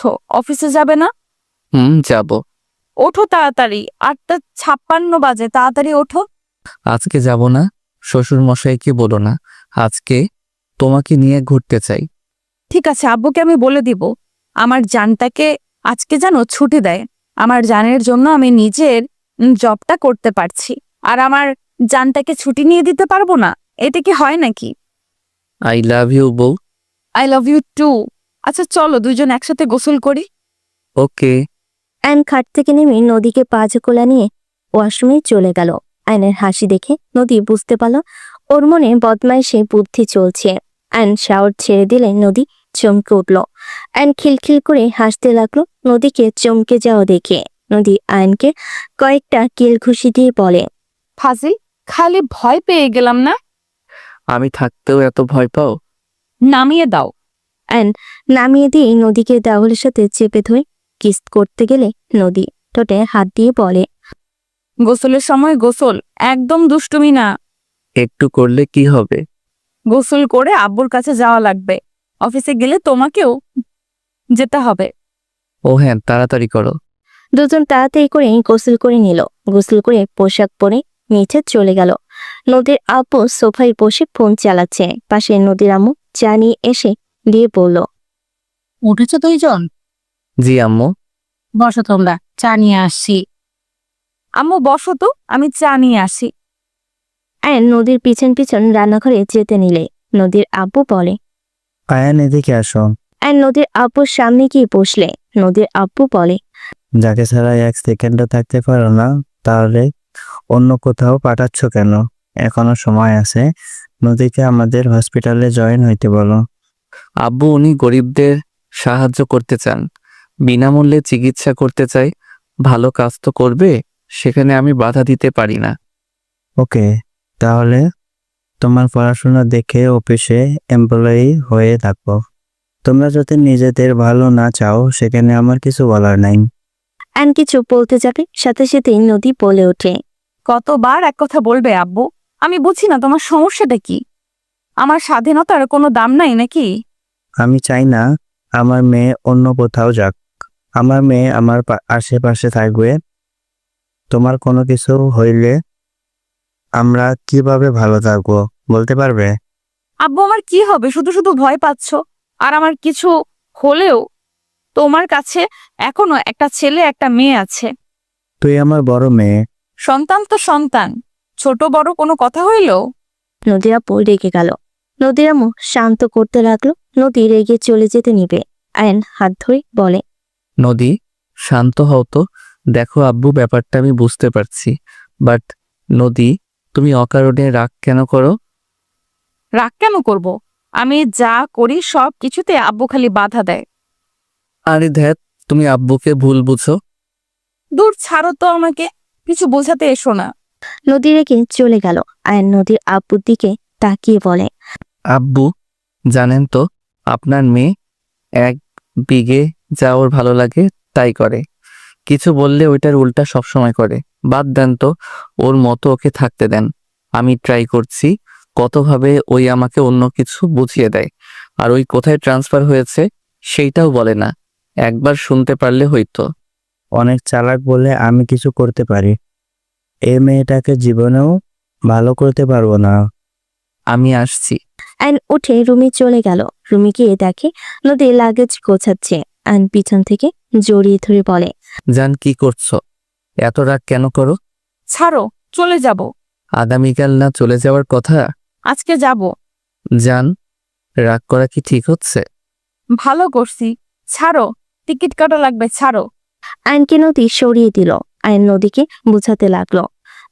ওঠো, অফিসে যাবে না? যাব। ওঠো তাড়াতাড়ি, 8:56 বাজে, তাড়াতাড়ি ওঠো। আজকে যাব না, শ্বশুর মশাইকে বলো না। আজকে তোমাকে নিয়ে ঘুরতে চাই। ঠিক আছে, আব্বুকে আমি বলে দিব। আমার জানটাকে আজকে যেন ছুটি দেয়। আমার জানের জন্য আমি নিজের জবটা করতে পারছি, আর আমার জানটাকে ছুটি নিয়ে দিতে পারবো না? এটা কি হয় নাকি? আই লাভ ইউ বউ। I love you too. আচ্ছা চলো দুইজন একসাথে গোসল করি। ওকে। আয়ন খাট থেকে নেমে নদীকে পা কোলা নিয়ে ওয়াশরুমে চলে গেল। আয়নের হাসি দেখে নদী বুঝতে পারল ওর মনে বদমাইশে বুদ্ধি চলছে। আয়ন শাওয়ার ছেড়ে দিলে নদী চমকে উঠল। আয়ন খিলখিল করে হাসতে লাগলো নদীকে চমকে যাওয়া দেখে। নদী আয়নকে কয়েকটা কিল ঘুষি দিয়ে বলে, ফাজিল, খালি ভয় পেয়ে গেলাম না? আমি থাকতেও এত ভয় পাও? নামিয়ে দাও। আয়ন নামিয়ে দিয়ে নদীকে দেওয়ালের সাথে চেপে ধরে কিস করতে গেলে নদী ঠোঁটে হাত দিয়ে বলে, গোসলের সময় গোসল, একদম দুষ্টুমি না। একটু করলে কি হবে? গোসল করে আব্বুর কাছে যাওয়া লাগবে। অফিসে গেলে তোমাকেও যেতে হবে। ও হ্যাঁ, তাড়াতাড়ি করো। দুজন তাড়াতাড়ি করে গোসল করে নিল। গোসল করে পোশাক পরে নিচে চলে গেল। নদীর আপু সোফায় বসে ফোন চালাচ্ছে। পাশে নদীর আম্মু চা নিয়ে এসে দিয়ে বলল, উঠেছো দুইজন? জি আম্মু। বসো তোমরা, চা নিয়ে আসছি। আম্মু বসো তো, আমি চা নিয়ে আসি। আয়ন নদীর পিছন পিছন রান্নাঘরে যেতে নিলে নদীর আব্বু বলে, আয়ান এদিকে আসো। আয়ন নদীর আব্বুর সামনে গিয়ে বসলে নদীর আব্বু বলে, যাকে ছাড়া এক সেকেন্ডও থাকতে পারো না, তাহলে অন্য কোথাও পাঠাচ্ছ কেন? এখনো সময় আছে, নদীকে আমাদের হসপিটালে জয়েন হইতে বলো। আব্বু উনি গরিবদের সাহায্য করতে চান, বিনামূল্যে চিকিৎসা করতে চাই। ভালো কাজ তো করবে, সেখানে আমি বাধা দিতে পারি না। ওকে, তাহলে তোমার পড়াশোনা দেখে অফিসে এমপ্লয়ি হয়ে থাকবো। তোমরা যদি নিজেদের ভালো না চাও, সেখানে আমার কিছু বলার নাই। আয়ন কিছু বলতে যাবে সাথে সাথেই নদী বলে ওঠে, কতবার এক কথা বলবে আব্বু? আমি বুঝি না তোমার সমস্যাটা কি। আমার স্বাধীনতার কোনো দাম নাই নাকি? আমি চাই না আমার মেয়ে অন্য কোথাও যাক। আমার মেয়ে আমার আশেপাশে থাকবে। তোমার কোনো কিছু হইলে আমরা কিভাবে ভালো থাকবো বলতে পারবে? আব্বু আমার কি হবে? শুধু শুধু ভয় পাচ্ছ। আর আমার কিছু হলেও তোমার কাছে এখনো একটা ছেলে একটা মেয়ে আছে। তুই আমার বড় মেয়ে। সন্তান তো সন্তান, ছোট বড় কোনো কথা হইল? নদীর আপু রেগে গেল। নদীর আম্মু শান্ত করতে লাগলো। নদী রেগে চলে যেতে নিবে। আয়ন হাত ধরে বলে, নদী, শান্ত হও তো। দেখো আব্বু, ব্যাপারটা আমি বুঝতে পারছি, বাট নদী, তুমি অকারণে রাগ কেন করো? রাগ কেন করব? আমি যা করি সব কিছুতে আব্বু খালি বাধা দেয়। আরে ধ্যাত, তুমি আব্বুকে ভুল বুঝো। দূর ছাড়ো তো, আমাকে কিছু বোঝাতে এসো না। নদী রেগে চলে গেল। আয়ন নদীর আব্বুর দিকে তাকিয়ে বলে, আব্বু, জানেন তো আপনার মেয়ে এক বিঘে যা ওর ভালো লাগে তাই করে। কিছু বললে ওইটার উল্টা সবসময় করে। বাদ দেন তো, ওর মতো ওকে থাকতে দেন। আমি ট্রাই করছি কতভাবে, ওই আমাকে অন্য কিছু বুঝিয়ে দেয়। আর ওই কোথায় ট্রান্সফার হয়েছে সেইটাও বলে না। একবার শুনতে পারলে হইতো। অনেক চালাক বলে আমি কিছু করতে পারি। এই মেয়েটাকে জীবনেও ভালো করতে পারবো না। আমি আসছি। আয়ন উঠে রুমে চলে গেল। রুমে গিয়ে দেখে নদী লাগেজ গোছাচ্ছে। আয়ন পিছন থেকে জড়িয়ে ধরে বলে, জান, কি করছো? এত রাগ কেন করো? ছাড়ো, চলে যাব। আগামীকাল না চলে যাওয়ার কথা? আজকে যাব। জান, রাগ করা কি ঠিক হচ্ছে? ভালো করছি, ছাড়ো। টিকিট কাটা লাগবে, ছাড়ো। আয়নকে নদী সরিয়ে দিল। আয়ন নদীকে বুঝাতে লাগলো।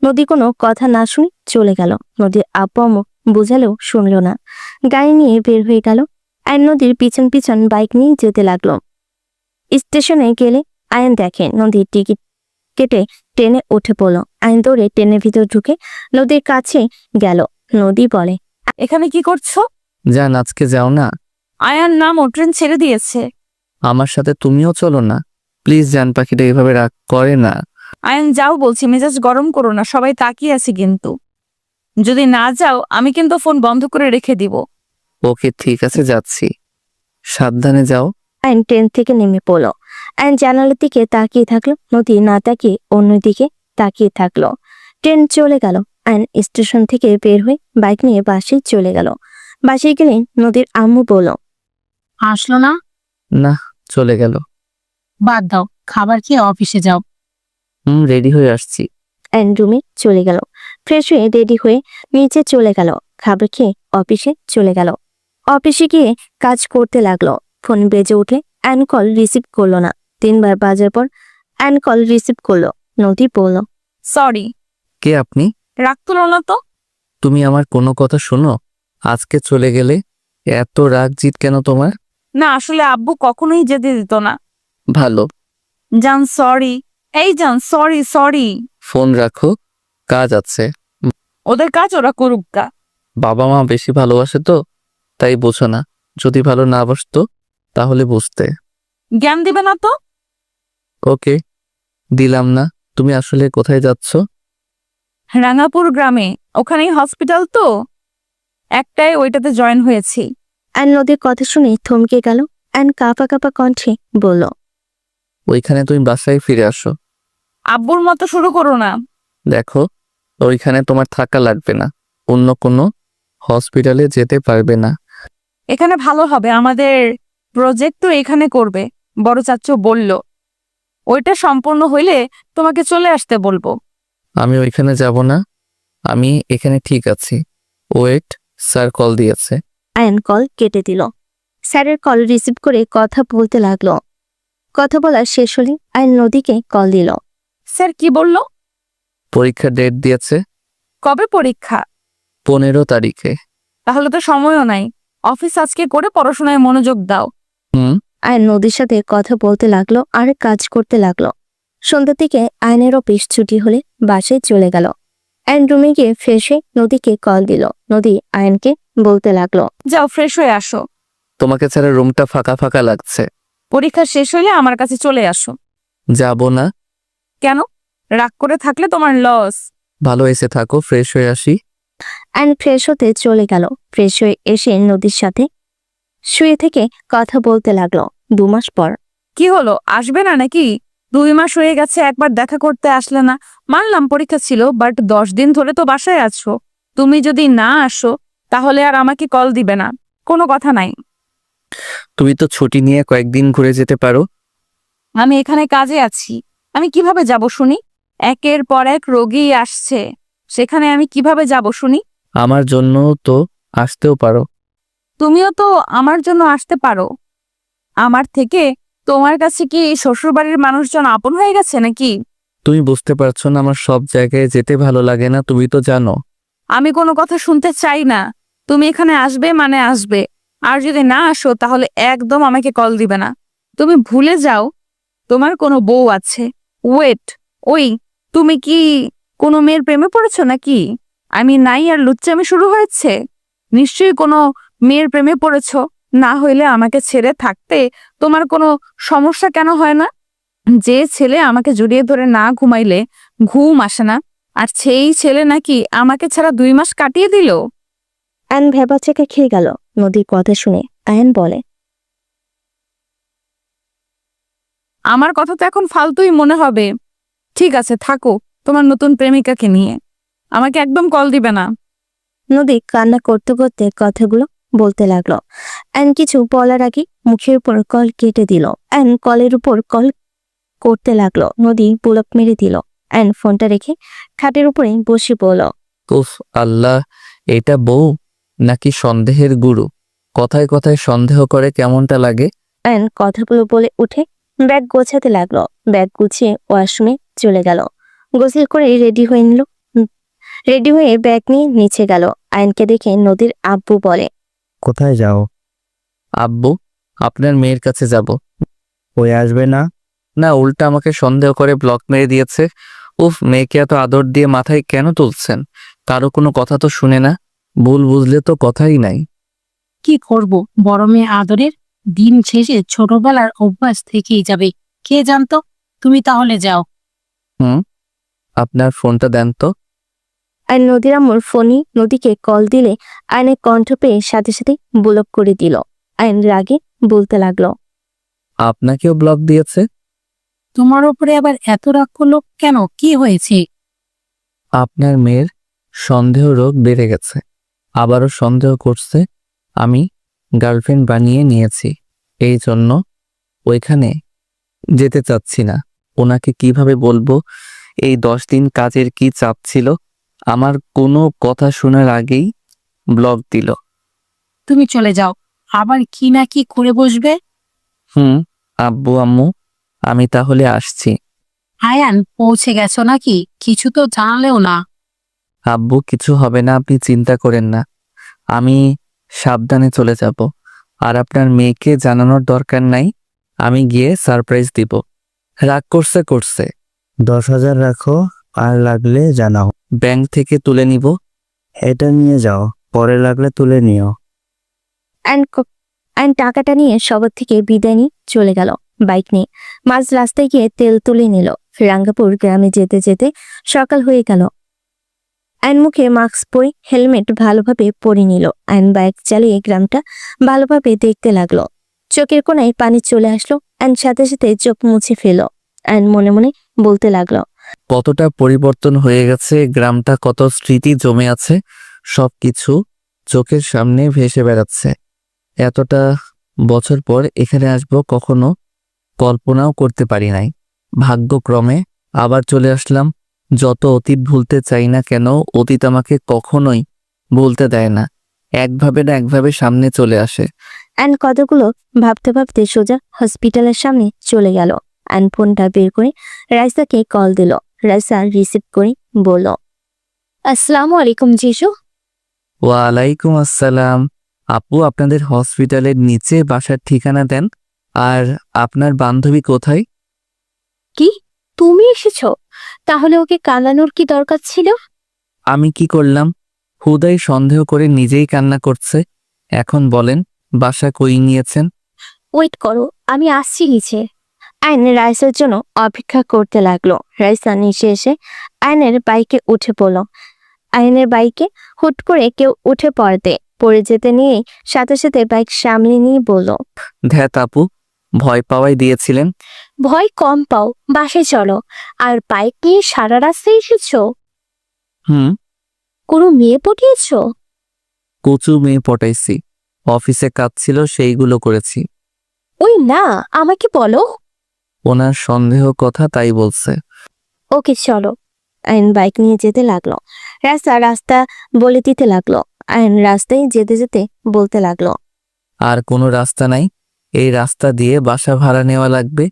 নদী কোনো কথা না শুনে চলে গেল। নদীর আব্বু আম্মু বুঝালেও শুনল না। গাড়ি নিয়ে বের হয়ে গেল। আয়ন নদীর পিছন পিছন বাইক নিয়ে যেতে লাগলো। স্টেশনে গেলে আয়ন দেখে নদীর টিকিট কেটে ট্রেনে উঠে পড়লো। আয়ন দৌড়ে ট্রেনের ভিতর ঢুকে নদীর কাছে গেল। নদী বলে, এখানে কি করছো? জান, আজকে যাও না। আয়ার নাম ও ট্রেন ছেড়ে দিয়েছে। আমার সাথে তুমিও চলো না প্লিজ। জান, পাখিটা এভাবে রাগ করে না। আয়ন যাও বলছি, মেজাজ গরম করো না, সবাই তাকিয়ে আছে কিন্তু। যদি না যাও আমি কিন্তু ফোন বন্ধ করে রেখে দিব। ওকে ঠিক আছে, যাচ্ছি। সাবধানে যাও। আইন ট্রেন থেকে নেমে পড়লো। আইন জানালার দিকে তাকিয়ে থাকলো, নদী না তাকিয়ে অন্যদিকে তাকিয়ে থাকলো। ট্রেন চলে গেল। আইন স্টেশন থেকে বের হয়ে বাইক নিয়ে বাসে চলে গেল। বাসে গেলে নদীর আম্মু বলল, আসলো না? না, চলে গেল। বাদ দাও, খাবার খেয়ে অফিসে যাও। রেডি হয়ে আসছি। আইন রুমে চলে গেল। ফ্রেশ হয়ে রেডি হয়ে নিচে চলে গেল। খাবার খেয়ে অফিসে চলে গেল। অফিসে গিয়ে কাজ করতে লাগলো। ফোন বেজে উঠে অ্যান কল রিসিভ করলো না। 3বার বাজার পর অ্যান কল রিসিভ করলো। নদী বলল, সরি, কে আপনি? রাগ তুলো না তো। তুমি আমার কোনো কথা শোনো? আজকে চলে গেলে এত রাগ জিত কেন তোমার? না, আসলে আব্বু কখনোই যেতে দিত না। ভালো। জান সরি। এই জান সরি সরি। ফোন রাখো, কাজ আছে। ওদের কাজ ওরা করুক গা। বাবা মা বেশি ভালোবাসে তো, তাই বোঝো না। যদি ভালো না বাসতো তাহলে বুঝতে। জ্ঞান দিবে না তো। ওকে, দিলাম না। তুমি আসলে কোথায় যাচ্ছ? রাঙাপুর গ্রামে, ওখানেই হসপিটাল তো, একটাই, ওইটাতে জয়েন হয়েছি। অ্যান নদীর কথা শুনে থমকে গেল। অ্যান কাঁপা কাঁপা কণ্ঠে বলল, ওইখানে তুমি বাসায় ফিরে আসো। আব্বুর মতো শুরু করো না। দেখো, ওইখানে তোমার থাকা লাগবে না। অন্য কোনো হসপিটালে যেতে পারবে না। এখানে ভালো হবে, আমাদের প্রজেক্ট তো এখানে করবে, বড় চাচ্চু বলল। ওইটা সম্পূর্ণ হইলে তোমাকে চলে আসতে বলবো। আমি ওইখানে যাব না, আমি এখানে ঠিক আছি। ওয়েট, স্যার কল দিয়েছে। আয়ন কল কেটে দিল। স্যারের কল রিসিভ করে কথা বলতে লাগলো। কথা বলা শেষ হলে আয়ন নদীকে কল দিল। স্যার কি বলল? পরীক্ষার ডেট দিয়েছে কবে পরীক্ষা? 15 তারিখে। তাহলে তো সময়ও নাই। অফিস আজকে করে পড়াশোনায় মনোযোগ দাও। আয়ন নদীর সাথে কথা বলতে লাগলো আর কাজ করতে লাগলো। সন্ধ্যার দিকে আয়নের অফিস ছুটি হলে বাসায় চলে গেল। আয়ন রুমে গিয়ে ফ্রেশ হয়ে নদীকে কল দিল। নদী আয়নকে বলতে লাগলো, যাও ফ্রেশ হয়ে আসো। তোমাকে ছাড়া রুমটা ফাঁকা ফাঁকা লাগছে। পরীক্ষা শেষ হইলে আমার কাছে চলে আসো। যাব না। কেন? রাগ করে থাকলে তোমার লস। ভালো এসে থাকো, ফ্রেশ হয়ে আসি। আয়ন ফ্রেশ হতে চলে গেল। ফ্রেশ হয়ে এসে নদীর সাথে শুয়ে থেকে কথা বলতে লাগলো। 2 মাস পর কি হলো, আসবে না নাকি? 2 মাস হয়ে গেছে, একবার দেখা করতে আসলে না। মানলাম পরীক্ষা ছিল, বাট 10 দিন ধরে তো বাসায় আছো। তুমি যদি না আসো তাহলে আর আমাকে কল দিবে না, কোনো কথা নাই। তুমি তো ছুটি নিয়ে কয়েকদিন ঘুরে যেতে পারো। আমি এখানে কাজে আছি, আমি কিভাবে যাব শুনি? একের পর এক রোগী আসছে, সেখানে আমি কিভাবে যাব শুনি? আমার জন্য তো আসতেও পারো। তুমিও তো আমার জন্য আসতে পারো। আমার থেকে তোমার কাছে কি শ্বশুরবাড়ির মানুষজন আপন হয়ে গেছে নাকি? তুমি বুঝতে পারছো না আমার সব জায়গায় যেতে ভালো লাগে না, তুমি তো জানো। আমি কোনো কথা শুনতে চাই না। তুমি এখানে আসবে মানে আসবে, আর যদি না আসো তাহলে একদম আমাকে কল দিবে না। তুমি ভুলে যাও তোমার কোনো বউ আছে। ওয়েট, ওই, তুমি কি কোনো মেয়ের প্রেমে পড়েছো নাকি? আমি নাই আর লুচ্চামি শুরু হয়েছে? নিশ্চয়ই কোনো মেয়ের প্রেমে পড়েছো। না হইলে আমাকে ছেড়ে থাকতে তোমার কোনো সমস্যা কেন হয় না? যে ছেলে আমাকে জড়িয়ে ধরে না ঘুমাইলে ঘুম আসে না, আর সেই ছেলে নাকি আমাকে ছাড়া 2 মাস কাটিয়ে দিল। আয়ন ভেবাচেকে খেয়ে গেল। নদীর কথা শুনে আয়ন বলে, আমার কথা তো এখন ফালতুই মনে হবে। ঠিক আছে, থাকো তোমার নতুন প্রেমিকাকে নিয়ে, আমাকে একদম কল দিবে না। নদী কান্না করতে করতে কথাগুলো বলতে লাগলো। আয়ন কিছু বলার আগে মুখের উপর কল কেটে দিল। আয়ন কলের উপর কল করতে লাগলো। নদী পুলক মেরে দিল। আয়ন ফোনটা রেখে খাটের উপরে বসে বলল, উফ আল্লাহ, এটা বউ নাকি সন্দেহের গুরু? কথায় কথায় সন্দেহ করে, কেমনটা লাগে? আয়ন কথাগুলো বলে উঠে ব্যাগ গোছাতে লাগলো। ব্যাগ গুছিয়ে ওয়াশরুমে চলে গেল। গোসল করে রেডি হয়ে ব্যাগ নিয়ে নিচে গেল। আয়নকে দেখে নদীর আব্বু বলে, কোথায় যাও? আব্বু, আপনার মেয়ের কাছে যাব। ওই আসবে না? না, উল্টা আমাকে সন্দেহ করে ব্লক মেরে দিয়েছে। উফ, মেয়েকে এত আদর দিয়ে মাথায় কেন তুলছেন? কারো কোনো কথা তো শুনে না। ভুল বুঝলে তো কথাই নাই। কি করব, বড় মেয়ে আদরের দিন শেষে ছোটবেলার অভ্যাস থেকেই যাবে। কে জানতো? তুমি তাহলে যাও। আপনার ফোনটা দেন তো। আর নদীর আম্মুর ফোনই নদীকে কল দিলে আয়নের কণ্ঠ পেয়ে সাথে সাথে ব্লক করে দিল। আয়ন রাগে বলতে লাগলো, আপনাকেও ব্লক দিয়েছে? তোমার উপরে আবার এত রাগ করলো কেন? কি হয়েছে? আপনার মেয়ের সন্দেহ রোগ বেড়ে গেছে, আবারও সন্দেহ করছে আমি গার্লফ্রেন্ড বানিয়ে নিয়েছি, এই জন্য ওইখানে যেতে চাচ্ছি না। ওনাকে কিভাবে বলবো এই 10 দিন কাজের কি চাপ ছিল? আমার কোনো কথা শোনার আগেই ব্লক দিল। তুমি চলে যাও, আবার কি না কি করে বসবে। আব্বু আম্মু, আমি তাহলে আসছি। আয়ান, পৌঁছে গেছো নাকি? কিছু তো জানালেও না। আব্বু, কিছু হবে না, আপনি চিন্তা করেন না। আমি সাবধানে চলে যাব। আর আপনার মেয়েকে জানানোর দরকার নাই, আমি গিয়ে সারপ্রাইজ দিব। রাগ করছে 10,000 রাখো, আর লাগলে জানাও। ব্যাংক থেকে তুলে নিব। এটা নিয়ে যাও, পরে লাগলে তুলে নিও। অ্যান্ড টাকাটা নিয়ে সবার থেকে বিদায় নিয়ে চলে গেল বাইক নিয়ে। মাঝ রাস্তায় গিয়ে তেল তুলে নিল। রাঙ্গাপুর গ্রামে যেতে যেতে সকাল হয়ে গেল। অ্যান্ড মুখে মাস্ক পরে হেলমেট ভালোভাবে পরে নিল। অ্যান্ড বাইক চালিয়ে গ্রামটা ভালোভাবে দেখতে লাগলো। চোখের কোণায় পানি চলে আসলো। অ্যান্ড সাথে সাথে চোখ মুছে ফেল। অ্যান্ড মনে মনে বলতে লাগলো, কতটা পরিবর্তন হয়ে গেছে গ্রামটা, কত স্মৃতি জমে আছে, সবকিছু চোখের সামনে ভেসে বেড়াচ্ছে। এতটা বছর পর এখানে আসবো কখনো কল্পনাও করতে পারি নাই। ভাগ্যক্রমে আবার চলে আসলাম। যত অতীত ভুলতে চাই না কেন, অতীত আমাকে কখনোই ভুলতে দেয় না, একভাবে না একভাবে সামনে চলে আসে। অ্যান্ড কতগুলো ভাবতে ভাবতে সোজা হসপিটালের সামনে চলে গেল। অ্যান্ড ফোনটা বের করে রাইসাকে কল দিল। রাইসা রিসিভ করে বলল, আসসালামু আলাইকুম জিজু। ওয়ালাইকুম আসসালাম। আপু, আপনাদের হসপিটালের নিচে বাসার ঠিকানা দেন। আর আপনার বান্ধবী কোথায়? কি, তুমি এসেছো? তাহলে ওকে কাঁদানোর কি দরকার ছিল? আমি কি করলাম? হুদাই সন্দেহ করে নিজেই কান্না করছে। এখন বলেন, বাসা কই নিয়েছেন? ওয়েট করো, আমি আসছি নিচে। আইন রাইসার জন্য অপেক্ষা করতে লাগলো। রাইসা নিচে এসে আইনের বাইকে উঠে পড়ল। আইনের বাইকে হুট করে কেউ উঠে পড়ে যেতে নিয়ে সাথে সাথে বাইক সামনে নিয়ে বলল, ধ্যাত আপু, ভয় পাওয়াই দিয়েছিলেন। ভয় কম পাও, বাসে চলো। আর বাইক নিয়ে সারা রাস্তায় এসেছো? হুম, কোনো মেয়ে পটিয়েছো? কচু মেয়ে পটাইছি, অফিসে কাজ ছিল সেইগুলো করেছি। ওই না, আমাকে বলো। ওনার সন্দেহ কথা তাই বলছে। ওকে চলো। আইন বাইক নিয়ে যেতে লাগলো। রাস্তা বলে দিতে লাগলো। আইন রাস্তায় যেতে যেতে বলতে লাগলো, আর কোনো রাস্তা নাই, এই রাস্তা দিয়ে বাসা ভাড়া নেওয়া লাগবে।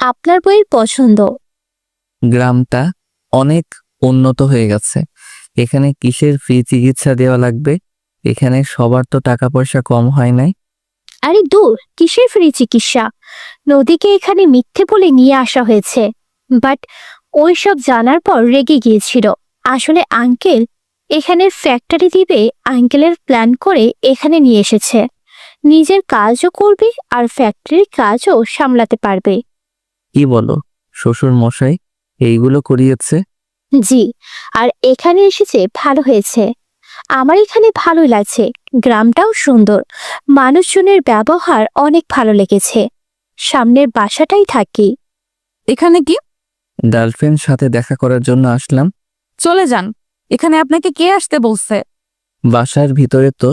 আপনার বইয়ের পছন্দ। গ্রামটা অনেক উন্নত হয়ে গেছে, এখানে কিসের ফ্রি চিকিৎসা দেওয়া লাগবে? এখানে সবার তো টাকা পয়সা কম হয় নাই। আরে দূর, কিসের ফ্রি চিকিৎসা? নদীকে এখানে মিথ্যে বলে নিয়ে আসা হয়েছে। বাট ওই সব জানার পর রেগে গিয়েছিল। আসলে আঙ্কেল এখানে ফ্যাক্টরি দিবে, আঙ্কেলের প্ল্যান করে এখানে নিয়ে এসেছে। নিজের কাজও করবে আর ফ্যাক্টরির কাজও সামলাতে পারবে। কি বলো, শ্বশুর মশাই এইগুলো করিয়েছে? জি, আর এখানে এসেছে ভালো হয়েছে। আমার এখানে ভালোই লাগছে, গ্রামটাও সুন্দর, মানুষজনের ব্যবহার অনেক ভালো লেগেছে। সামনের বাসাটাই থাকি। এখানে কি? গার্লফ্রেন্ড সাথে দেখা করার জন্য আসলাম। চলে যান, এখানে আপনাকে কে আসতে বলছে? বাসার ভিতরে তো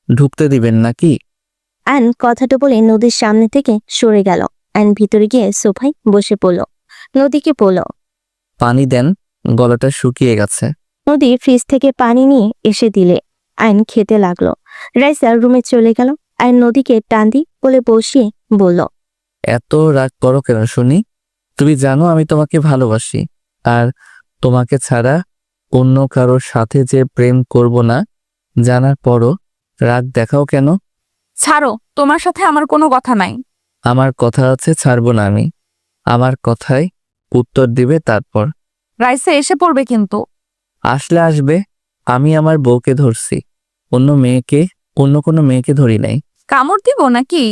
ঢুকতে দিবেন নাকি? অ্যান কথাটা বলে নদীর সামনে থেকে সরে গেল। অ্যান ভিতরে গিয়ে সোফায় বসে পড়ল। নদীকে বলল, পানি দেন, গলাটা শুকিয়ে গেছে। নদী ফ্রিজ থেকে পানি নিয়ে এসে দিলে আইন খেতে লাগলো। রাইসা রুমে চলে গেল। আইন নদীকে টান দি বলে বসিয়ে বলল, এত রাগ করো কেন শুনি? তুমি জানো আমি তোমাকে ভালোবাসি, আর তোমাকে ছাড়া অন্য কারোর সাথে যে প্রেম করব না, জানার পরও রাগ দেখাও কেন? ছাড়ো, তোমার সাথে আমার কোনো কথা নাই। আমার কথা আছে, ছাড়বো না আমি। আমার কথায় উত্তর দিবে তারপর। রাইসা এসে পড়বে কিন্তু। আসলে আসবে, আমি আমার বউকে ধরছি, অন্য কোনো মেয়েকে ধরি নাই। কামড় দিব নাকি?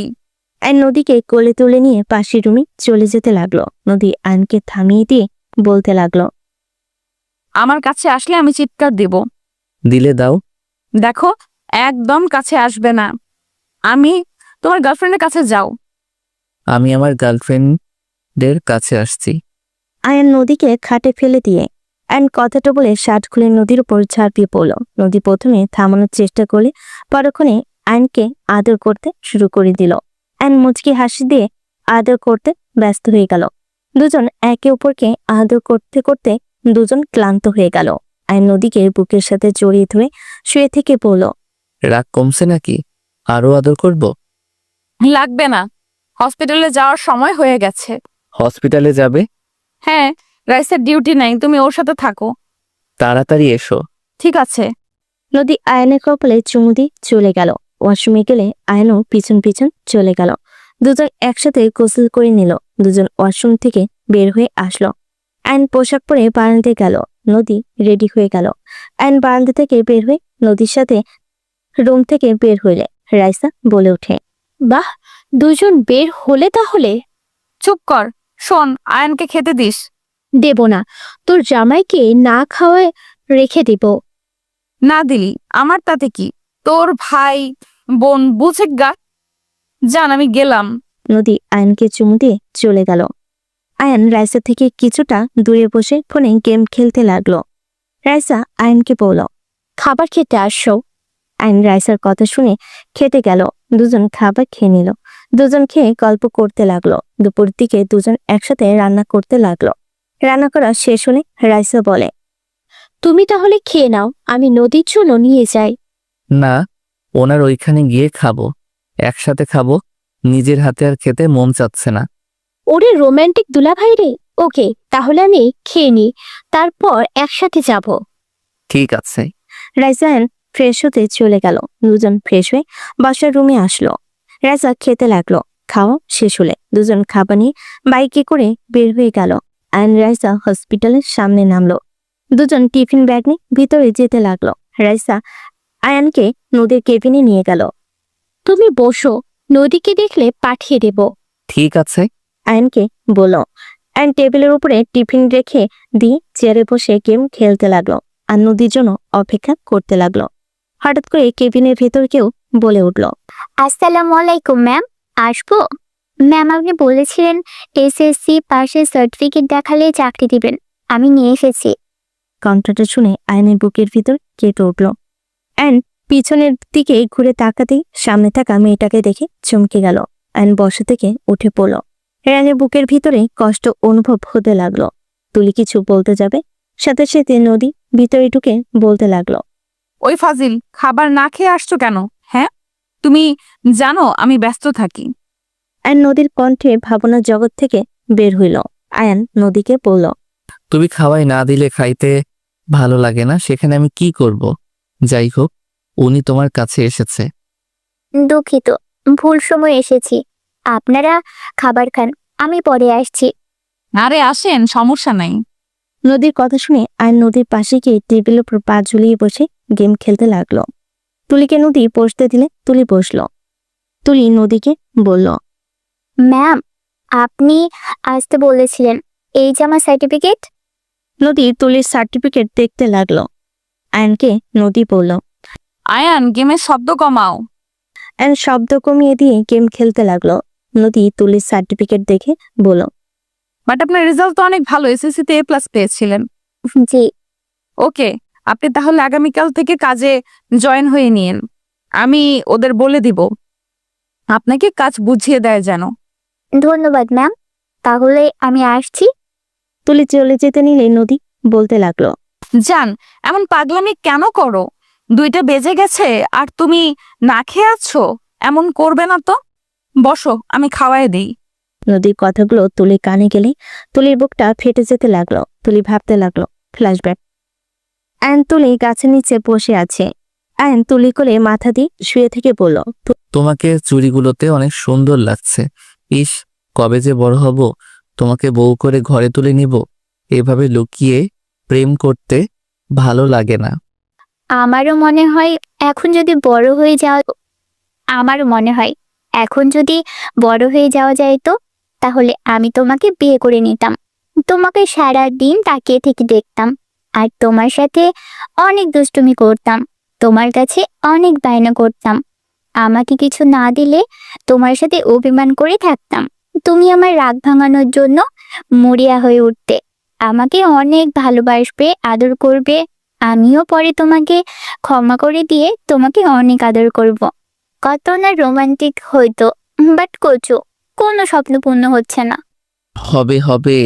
আইন নদীকে কোলে তুলে নিয়ে পাশের রুমে চলে যেতে লাগলো। নদী আইনকে থামিয়ে দিয়ে বলতে লাগলো, আমার কাছে আসলে আমি চিৎকার দিব। দিলে দাও। দেখো, একদম কাছে আসবে না। আমি তোমার গার্লফ্রেন্ডের কাছে যাও। আমি আমার গার্লফ্রেন্ডের কাছে আসছি। আয়ান নদীকে খাটে ফেলে দিয়ে আয়ন কথাটা বলে শার্ট খুলে নদীর উপর ঝাঁপিয়ে পড়ল। নদী প্রথমে থামানোর চেষ্টা করলে পরক্ষণে আয়নকে আদর করতে শুরু করে দিল। আয়ন মুচকি হাসি দিয়ে আদর করতে ব্যস্ত হয়ে গেল। দুজন একে অপরকে আদর করতে করতে দুজন ক্লান্ত হয়ে গেল। আয়ন নদীকে বুকের সাথে জড়িয়ে ধরে শুয়ে থেকে পড়ল। রাগ কমছে নাকি? আরো আদর করব? লাগবে না, হসপিটালে যাওয়ার সময় হয়ে গেছে। হসপিটালে যাবে? হ্যাঁ, রাইসের ডিউটি নাই, তুমি ওর সাথে থাকো। তাড়াতাড়ি এসো। ঠিক আছে। নদী আয়নের কপালে চুমু দিয়ে চলে গেল। ওয়াশরুমে গেলে আয়নও পিছন পিছন চলে গেল। দুজন একসাথে গোসল করে নিল। দুজন ওয়াশরুম থেকে বের হয়ে আসলো। আয়ন পোশাক পরে বারান্দায় গেল। নদী রেডি হয়ে গেল। আয়ন বারান্দা থেকে বের হয়ে নদীর সাথে রুম থেকে বের হইলে রাইসা বলে ওঠে, বাহ, দুজন বের হলে তাহলে? চুপ কর, শোন, আয়নকে খেতে দিস। দেব না, তোর জামাইকে না খাওয়ায় রেখে দিব। না দিলি আমার তাতে কি? তোর ভাই বোন বুঝে গা। জান, আমি গেলাম। নদী আয়নকে চুমু দিয়ে চলে গেল। আয়ন রাইসা থেকে কিছুটা দূরে বসে ফোনে গেম খেলতে লাগলো। রাইসা আয়নকে বলল, খাবার খেতে আসো। আয়ন রাইসার কথা শুনে খেতে গেল। দুজন খাবার খেয়ে নিল। দুজন খেয়ে গল্প করতে লাগলো। দুপুর দিকে দুজন একসাথে রান্না করতে লাগলো। রান্না করা শেষ হলে রাইসা বলে, তুমি তাহলে খেয়ে নাও, আমি নদীর জন্য নিয়ে যাই। না, ওনার ওইখানে গিয়ে খাবো, একসাথে খাবো। নিজের হাতে আর খেতে মন চাচ্ছে না। ওরে রোমান্টিক দুলাভাই রে। ওকে, তাহলে আমি খেয়ে নিই, তারপর একসাথে যাব। ঠিক আছে। রাইসা আয়ন ফ্রেশ হতে চলে গেল। দুজন ফ্রেশ হয়ে বাসার রুমে আসলো। রাইসা খেতে লাগলো। খাওয়া শেষ হলে দুজন খাবার নিয়ে বাইকে করে বের হয়ে গেল। আয়ন রাইসা হসপিটালের সামনে নামলো। দুজন টিফিন ব্যাগ নিয়ে ভিতরে যেতে লাগলো। রাইসা আয়ানকে নদীর কেবিনে নিয়ে গেল। তুমি বসো, নদীকে দেখলে পাঠিয়ে দেব। ঠিক আছে। আয়নকে বলল। আয়ন টেবিলের উপরে টিফিন রেখে দিয়ে চেয়ারে বসে গেম খেলতে লাগলো আর নদীর জন্য অপেক্ষা করতে লাগলো। হঠাৎ করে কেবিনের ভেতর কেউ বলে উঠল, আসসালামু আলাইকুম ম্যাম, আসবো? ম্যাম, আপনি বলেছিলেন এসএসসি পাশের সার্টিফিকেট দেখালে চাকরি দিবেন, আমি নিয়ে এসেছি। কণ্ঠটা শুনে আয়নের বুকের ভিতর কেঁপে উঠল। আয়ন পিছনের দিকে ঘুরে তাকাতেই সামনে থাকা মেয়েটাকে দেখে চমকে গেল। আয়ন বসা থেকে উঠে পড়ল। আয়নের বুকের ভিতরে কষ্ট অনুভব হতে লাগলো। তুলি কিছু বলতে যাবে, সাথে সাথে নদী ভিতরে ঢুকে বলতে লাগলো, ওই ফাজিল, খাবার না খেয়ে আসছো কেন? হ্যাঁ, তুমি জানো আমি ব্যস্ত থাকি। আয়ন নদীর কণ্ঠে ভাবনার জগৎ থেকে বের হইল। আয়ন নদীকে বলল, তুমি খাওয়াই না দিলে খাইতে ভালো লাগে না, সেখানে আমি কি করব? যাই হোক, উনি তোমার কাছে এসেছে। দুঃখিত, ভুল সময় এসেছি। আপনারা খাবার খান, আমি পরে আসছি। আরে আসেন, সমস্যা নাই। নদীর কথা শুনে আয়ন নদীর পাশে গিয়ে টেবিলের উপর পা ঝুলিয়ে বসে গেম খেলতে লাগলো। তুলিকে নদী বসতে দিলে তুলি বসলো। তুলি নদীকে বলল, ম্যাম, আপনি আসতে বলেছিলেন, এই যে আমার সার্টিফিকেট। নদী তুলির সার্টিফিকেট দেখতে লাগলো। আয়নকে নদী বলল। আয়ান, গেমের শব্দ কমাও। আয়ন শব্দ কমিয়ে দিয়ে গেম খেলতে লাগলো। নদী তুলির সার্টিফিকেট দেখে বলল, বাট আপনার রেজাল্ট তো অনেক ভালো, এসএসসিতে A+ পেয়েছিলেন। জি। ওকে, আপনি তাহলে আগামীকাল থেকে কাজে জয়েন হয়ে নিন। আমি ওদের বলে দিব আপনাকে কাজ বুঝিয়ে দেয় যেন। ধন্যবাদ ম্যাম, তাহলে আমি আসছি। তুলি চলে যেতে নিলে নদী বলতে লাগলো, জান, এমন পাগলামি কেন করো? 2টা বেজে গেছে আর তুমি না খেয়ে আছো। এমন করবে না তো। বসো, আমি খাওয়াই দিই। নদীর কথাগুলো তুলি কানে গেলে তুলির বুকটা ফেটে যেতে লাগলো। তুলি ভাবতে লাগলো, ফ্ল্যাশব্যাক। আয়ন তুলি গাছের নিচে বসে আছে। আয়ন তুলি করে মাথা দিয়ে শুয়ে থেকে বলল, তোমাকে চুড়িগুলোতে অনেক সুন্দর লাগছে। ইস, কবে যে বড় হব, তোমাকে বউ করে ঘরে তুলে নিব। এভাবে লুকিয়ে প্রেম করতে ভালো লাগে না। আমারও মনে হয় এখন যদি বড় হয়ে যাওয়া আমারও মনে হয় এখন যদি বড় হয়ে যাওয়া যায় তো তাহলে আমি তোমাকে বিয়ে করে নিতাম। তোমাকে সারা দিন তাকিয়ে থেকে দেখতাম আর তোমার সাথে অনেক দুষ্টুমি করতাম, তোমার কাছে অনেক বায়না করতাম। আমাকে কিছু না দিলে তোমার সাথে অভিমান করে থাকতাম। তুমি আমার রাগ ভাঙানোর জন্য মরিয়া হয়ে উঠতে, আমাকে অনেক ভালোবাসবে, আদর করবে। আমিও পরে তোমাকে ক্ষমা করে দিয়ে তোমাকে অনেক আদর করব। কত না রোমান্টিক হইতো, বাট কচু কোনো স্বপ্ন পূর্ণ হচ্ছে না। হবে হবে,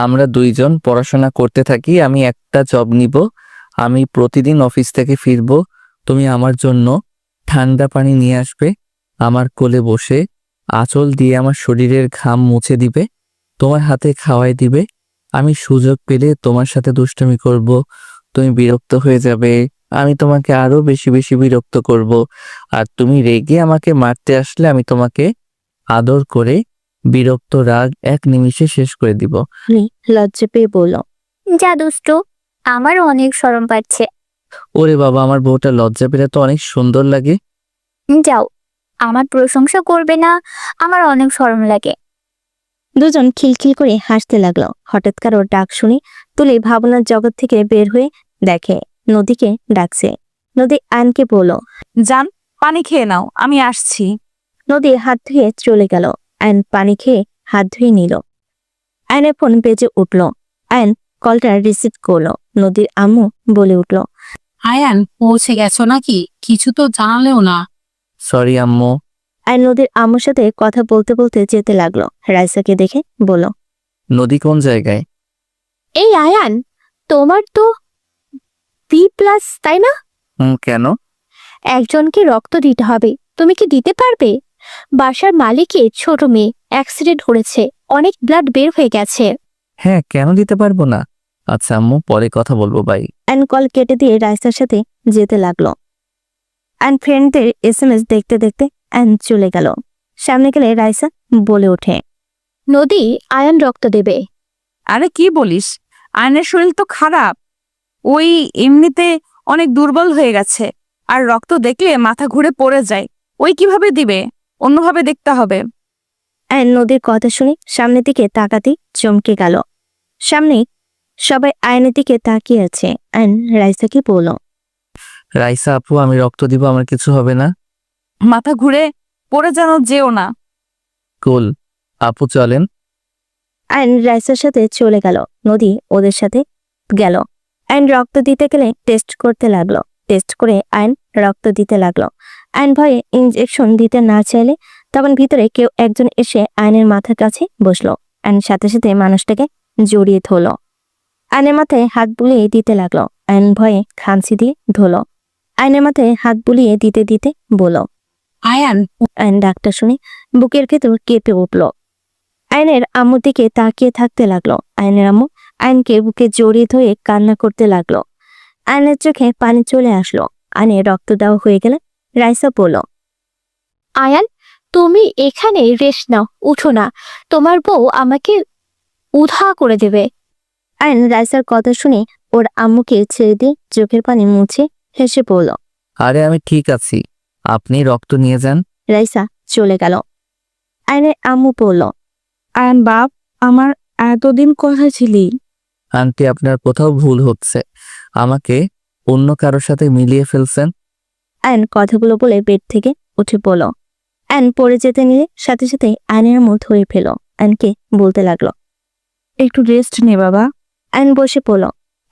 আমরা দুইজন পড়াশোনা করতে থাকি, আমি একটা জব নিব, আমি প্রতিদিন অফিস থেকে ফিরবো, তুমি আমার জন্য ঠান্ডা পানি নিয়ে আসবে, আমার কোলে বসে আঁচল দিয়ে আমার শরীরের ঘাম মুছে দিবে, তোমার হাতে খাওয়াই দিবে। আমি সুযোগ পেলে তোমার সাথে দুষ্টামি করব, তুমি বিরক্ত হয়ে যাবে, আমি তোমাকে আরো বেশি বেশি বিরক্ত করব, আর তুমি রেগে আমাকে মারতে আসলে আমি তোমাকে আদর করে বিরক্ত রাগ এক নিমিষে শেষ করে দিব। লজ্জা পেয়ে বলল, যা দুষ্টু, আমারও অনেক শরম পাচ্ছে। ওরে বাবা, আমার বউটা লজ্জা পেলে তো অনেক সুন্দর লাগে। যাও, আমার প্রশংসা করবে না, আমার অনেক শরম লাগে। দুজন খিলখিল করে হাসতে লাগলো। হঠাৎ কারো ডাক শুনে তুলি ভাবনার জগৎ থেকে বের হয়ে দেখে নদীকে ডাকছে। নদী আয়নকে বলল। যান, পানি খেয়ে নাও, আমি আসছি। নদী হাত ধুয়ে চলে গেল। আয়ন পানি খেয়ে হাত ধুয়ে নিল। আয়নের ফোন বেজে উঠল। আয়ন কলটা রিসিভ করলো। নদীর আম্মু বলে উঠল, আয়ান পৌঁছে গেছো নাকি? কিছু তো জানালেও না। সরি আম্মু। আয়ন নদীর আম্মুর সাথে কথা বলতে বলতে যেতে লাগলো। রাইসাকে দেখে বলল, নদী কোন জায়গায়? এই আয়ান, তোমার তো B+, তাই না? কেন? একজনকে রক্ত দিতে হবে, তুমি কি দিতে পারবে? বাসার মালিকের ছোট মেয়ে অ্যাক্সিডেন্ট করেছে, অনেক ব্লাড বের হয়ে গেছে। হ্যাঁ, কেন দিতে পারবো না? আচ্ছা আম্মু, পরে কথা বলবো, বাই। আয়ন কল কেটে দিয়ে রাইসার সাথে যেতে লাগলো। আয়ন ফ্রেন্ডদের SMS দেখতে দেখতে আয়ন চলে গেল। সামনে গেলে রাইসা বলে ওঠে, নদী, আয়ান রক্ত দেবে। আরে কি বলিস, আয়নের শরীর তো খারাপ, ওই এমনিতে অনেক দুর্বল হয়ে গেছে, আর রক্ত দেখলে মাথা ঘুরে পড়ে যায়, ওই কিভাবে দিবে? অন্যভাবে দেখতে হবে। আয়ন নদীর কথা শুনে সামনের দিকে তাকাতেই চমকে গেল। সামনে সবাই আয়নের দিকে তাকিয়ে আছে। আয়ন রাইসাকে বলল, রাইসা আপু, আমি রক্ত দিব, আমার কিছু হবে না? মাথা ঘুরে পড়ে যেন যেও না। কুল আপু, চলেন। আয়ন রাইসার সাথে চলে গেল। নদী ওদের সাথে গেল। আয়ন রক্ত দিতে গেলে টেস্ট করতে লাগলো। টেস্ট করে আয়ন রক্ত দিতে লাগলো। আয়ন ভয়ে ইনজেকশন দিতে না চাইলে তখন ভিতরে কেউ একজন এসে আয়নের মাথার কাছে বসলো। আয়ন সাথে সাথে মানুষটাকে জড়িয়ে ধরলো। আয়নের মাথায় হাত বুলিয়ে দিতে লাগলো। আয়ন ভয়ে খামচি দিয়ে ধরলো। আয়নের মাথায় হাত বুলিয়ে দিতে দিতে বলল, আয়ান, আয়ন ডাক্তার শুনে বুকের ভেতর কেঁপে উঠল। আয়নের আম্মুর দিকে তাকিয়ে থাকতে লাগলো। আয়নের আম্মু আয়নকে বুকে জড়িয়ে ধরে কান্না করতে লাগলো। আয়নের চোখে পানি চলে আসলো। আয়নের রক্ত দেওয়া হয়ে গেলে রাইসা বলল, আয়ান, তুমি এখানে রেস্ট নাও, উঠো না, তোমার বউ আমাকে উধা করে দেবে। আয়ন রাইসার কথা শুনে ওর আম্মুকে ছেড়ে দিয়ে চোখের পানি মুছে হেসে পড়ল। আরে আমি ঠিক আছি, আপনি রক্ত নিয়ে যান। রাইসা চলে গেল। আয়নের আম্মু বলল, আয়ন বাপ, আমার এতদিন কোথায় ছিলি? আন্টি, আপনার কোথাও ভুল হচ্ছে, আমাকে অন্য কারোর সাথে মিলিয়ে ফেলছেন। আয়ন কথাগুলো বলে বেড থেকে উঠে পড়ল। আয়ন পড়ে যেতে নিলে সাথে সাথে আয়নের আম্মু ধরে ফেল। আয়নকে বলতে লাগলো, একটু রেস্ট নে বাবা। আয়ন বসে পড়ল।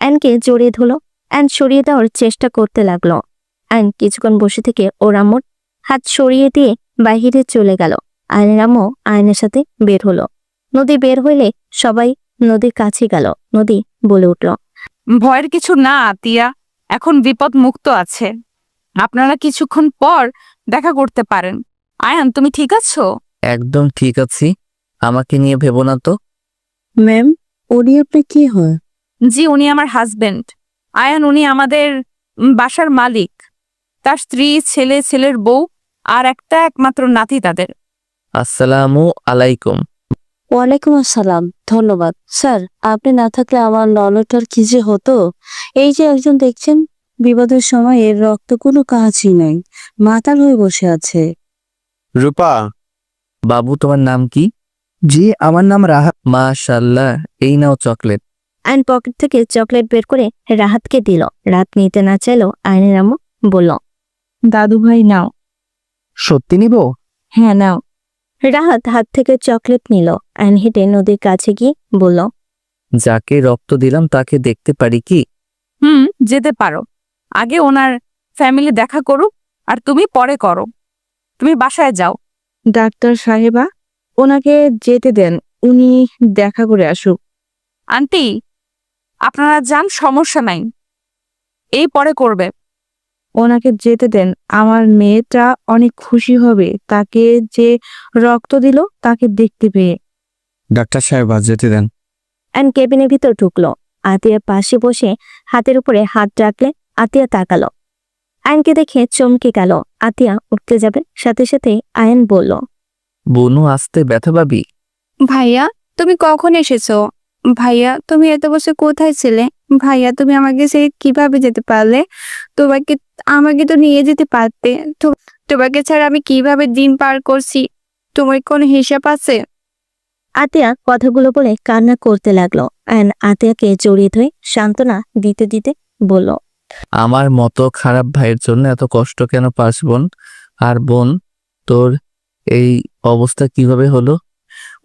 আয়নকে জড়িয়ে ধরল। আয়ন সরিয়ে দেওয়ার চেষ্টা করতে লাগলো। আয়ন কিছুক্ষণ বসে থেকে ওর আম্মুর হাত সরিয়ে দিয়ে বাহিরে চলে গেল। আয়নের আম্মু আয়নের সাথে বের হলো। নদী বের হইলে সবাই নদীর কাছে গেল। নদী বলে উঠল, ভয়ের কিছু না আতিয়া, এখন বিপদ মুক্ত আছে, আপনারা কিছুক্ষণ পর দেখা করতে পারেন। আয়ান, তুমি ঠিক আছো? একদম ঠিক আছি, আমাকে নিয়ে ভেবো না তো। ম্যাম, উনি আপনার কি হয়? জি, উনি আমার হাজবেন্ড। আয়ান, উনি আমাদের বাসার মালিক, তার স্ত্রী, ছেলে, ছেলের বউ আর একটা একমাত্র নাতি তাদের। আসসালামু আলাইকুম। ওয়ালাইকুম আসসালাম, ধন্যবাদ। স্যার, আপনি না থাকলে আমার ননটার কি যে হতো। এই যে একজন দেখছেন, বিপদের সময় এর রক্ত কোনো কাজই নাই, মাতাল হয়ে বসে আছে। রূপা। বাবু, তোমার নাম কি? জি, আমার নাম রাহা। মাশাআল্লাহ, এই নাও চকলেট। আয়ন পকেট থেকে চকলেট বের করে রাহাতকে দিল। রাত নিতে না চাইলো আয়নের আম্মু বলল, দাদু ভাই নাও। সত্যি নিব? হ্যাঁ নাও। রাহাত হাত থেকে চকলেট নিল। আয়ন হেঁটে নদীর কাছে গিয়ে বলল, যাকে রক্ত দিলাম তাকে দেখতে পারি কি? যেতে পারো। আগে ওনার ফ্যামিলি দেখা করুক, আর তুমি পরে করো। তুমি বাসায় যাও। ডাক্তার সাহেবা, ওনাকে যেতে দেন, উনি দেখা করে আসুক। আন্টি, আপনারা যান, সমস্যা নাই, এই পরে করবে। ওনাকে যেতে দেন, আমার মেয়েটা অনেক খুশি হবে তাকে যে রক্ত দিল তাকে দেখতে পেয়ে। ডাক্তার সাহেবা যেতে দেন। অ্যান্ড কেবিনের ভিতর ঢুকলো। আতিয়ার পাশে বসে হাতের উপরে হাত রাখলে আতিয়া তাকালো। আয়নকে দেখে চমকে গেল। আতিয়া উঠতে যাবে, সাথে সাথে আয়ন বলল, বনু আসতে ব্যথা পাবি? ভাইয়া, তুমি কখন এসেছো? ভাইয়া, তুমি এত বছর কোথায় ছিলে? ভাইয়া, তুমি আমাকে ছেড়ে কিভাবে যেতে পারলে? আমাকে তো নিয়ে যেতে পারতে। তোমাকে ছাড়া আমি কিভাবে দিন পার করছি, তোমার কোনো হিসাব আছে? আতিয়া কথাগুলো বলে কান্না করতে লাগলো। আয়ন আতিয়াকে জড়িয়ে ধরে সান্ত্বনা দিতে দিতে বলল, আমার মতো খারাপ ভাইয়ের জন্য এত কষ্ট কেন পাস বোন? আর বোন, তোর এই অবস্থা কিভাবে হলো?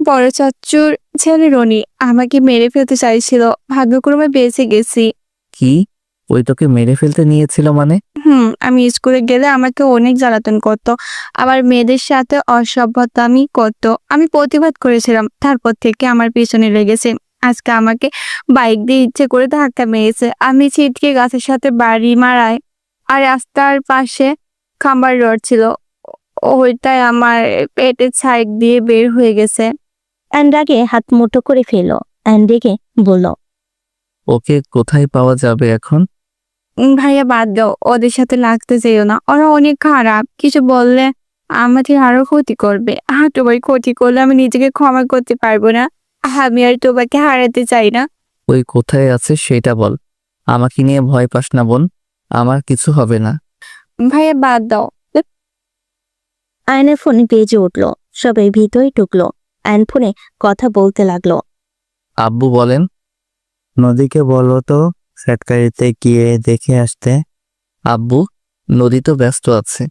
বড় চাচ্চুর ছেলে রনি আমাকে মেরে ফেলতে চাইছিল, ভাগ্যক্রমে বেঁচে গেছি। কি? ওই তোকে মেরে ফেলতে নিয়েছিল মানে? আমি স্কুলে গেলে আমাকে অনেক জ্বালাতন করতো, আবার মেয়েদের সাথে অসভ্যতামি করতো। আমি প্রতিবাদ করেছিলাম, তারপর থেকে আমার পিছনে লেগেছে। আজকে আমাকে বাইক দিয়ে ইচ্ছে করে ধাক্কা মেরেছে। আমি ছিটকে গাছের সাথে বাড়ি মারায়, আর রাস্তার পাশে খাম্বার রড ছিল, ওইটাই আমার পেটের সাইড দিয়ে বের হয়ে গেছে। অ্যান্ড রাগে হাত মুঠো করে ফেলল। অ্যান্ড রেগে বলল, ওকে কোথায় পাওয়া যাবে এখন? ভাইয়া, বাদ দাও, ওদের সাথে লাগতে যেও না, ওরা অনেক খারাপ। কিছু বললে আমাদের আরো ক্ষতি করবে। তোমার ক্ষতি করলে আমি নিজেকে ক্ষমা করতে পারবো না। আমি আর তোমাকে হারাতে চাই না। ওই কোথায় আছে সেটা বল। আমাকে নিয়ে ভয় পাস না বোন, আমার কিছু হবে না। ভাইয়া, বাদ দাও। আয়নের ফোনে বেজে উঠল। সবাই ভিতরে ঢুকলো। আয়ন ফোনে কথা বলতে লাগলো। আব্বু বলেন। নদীকে বলো তো ফ্যাক্টরিতে গিয়ে দেখে আসতে। আব্বু, নদী তো ব্যস্ত আছে,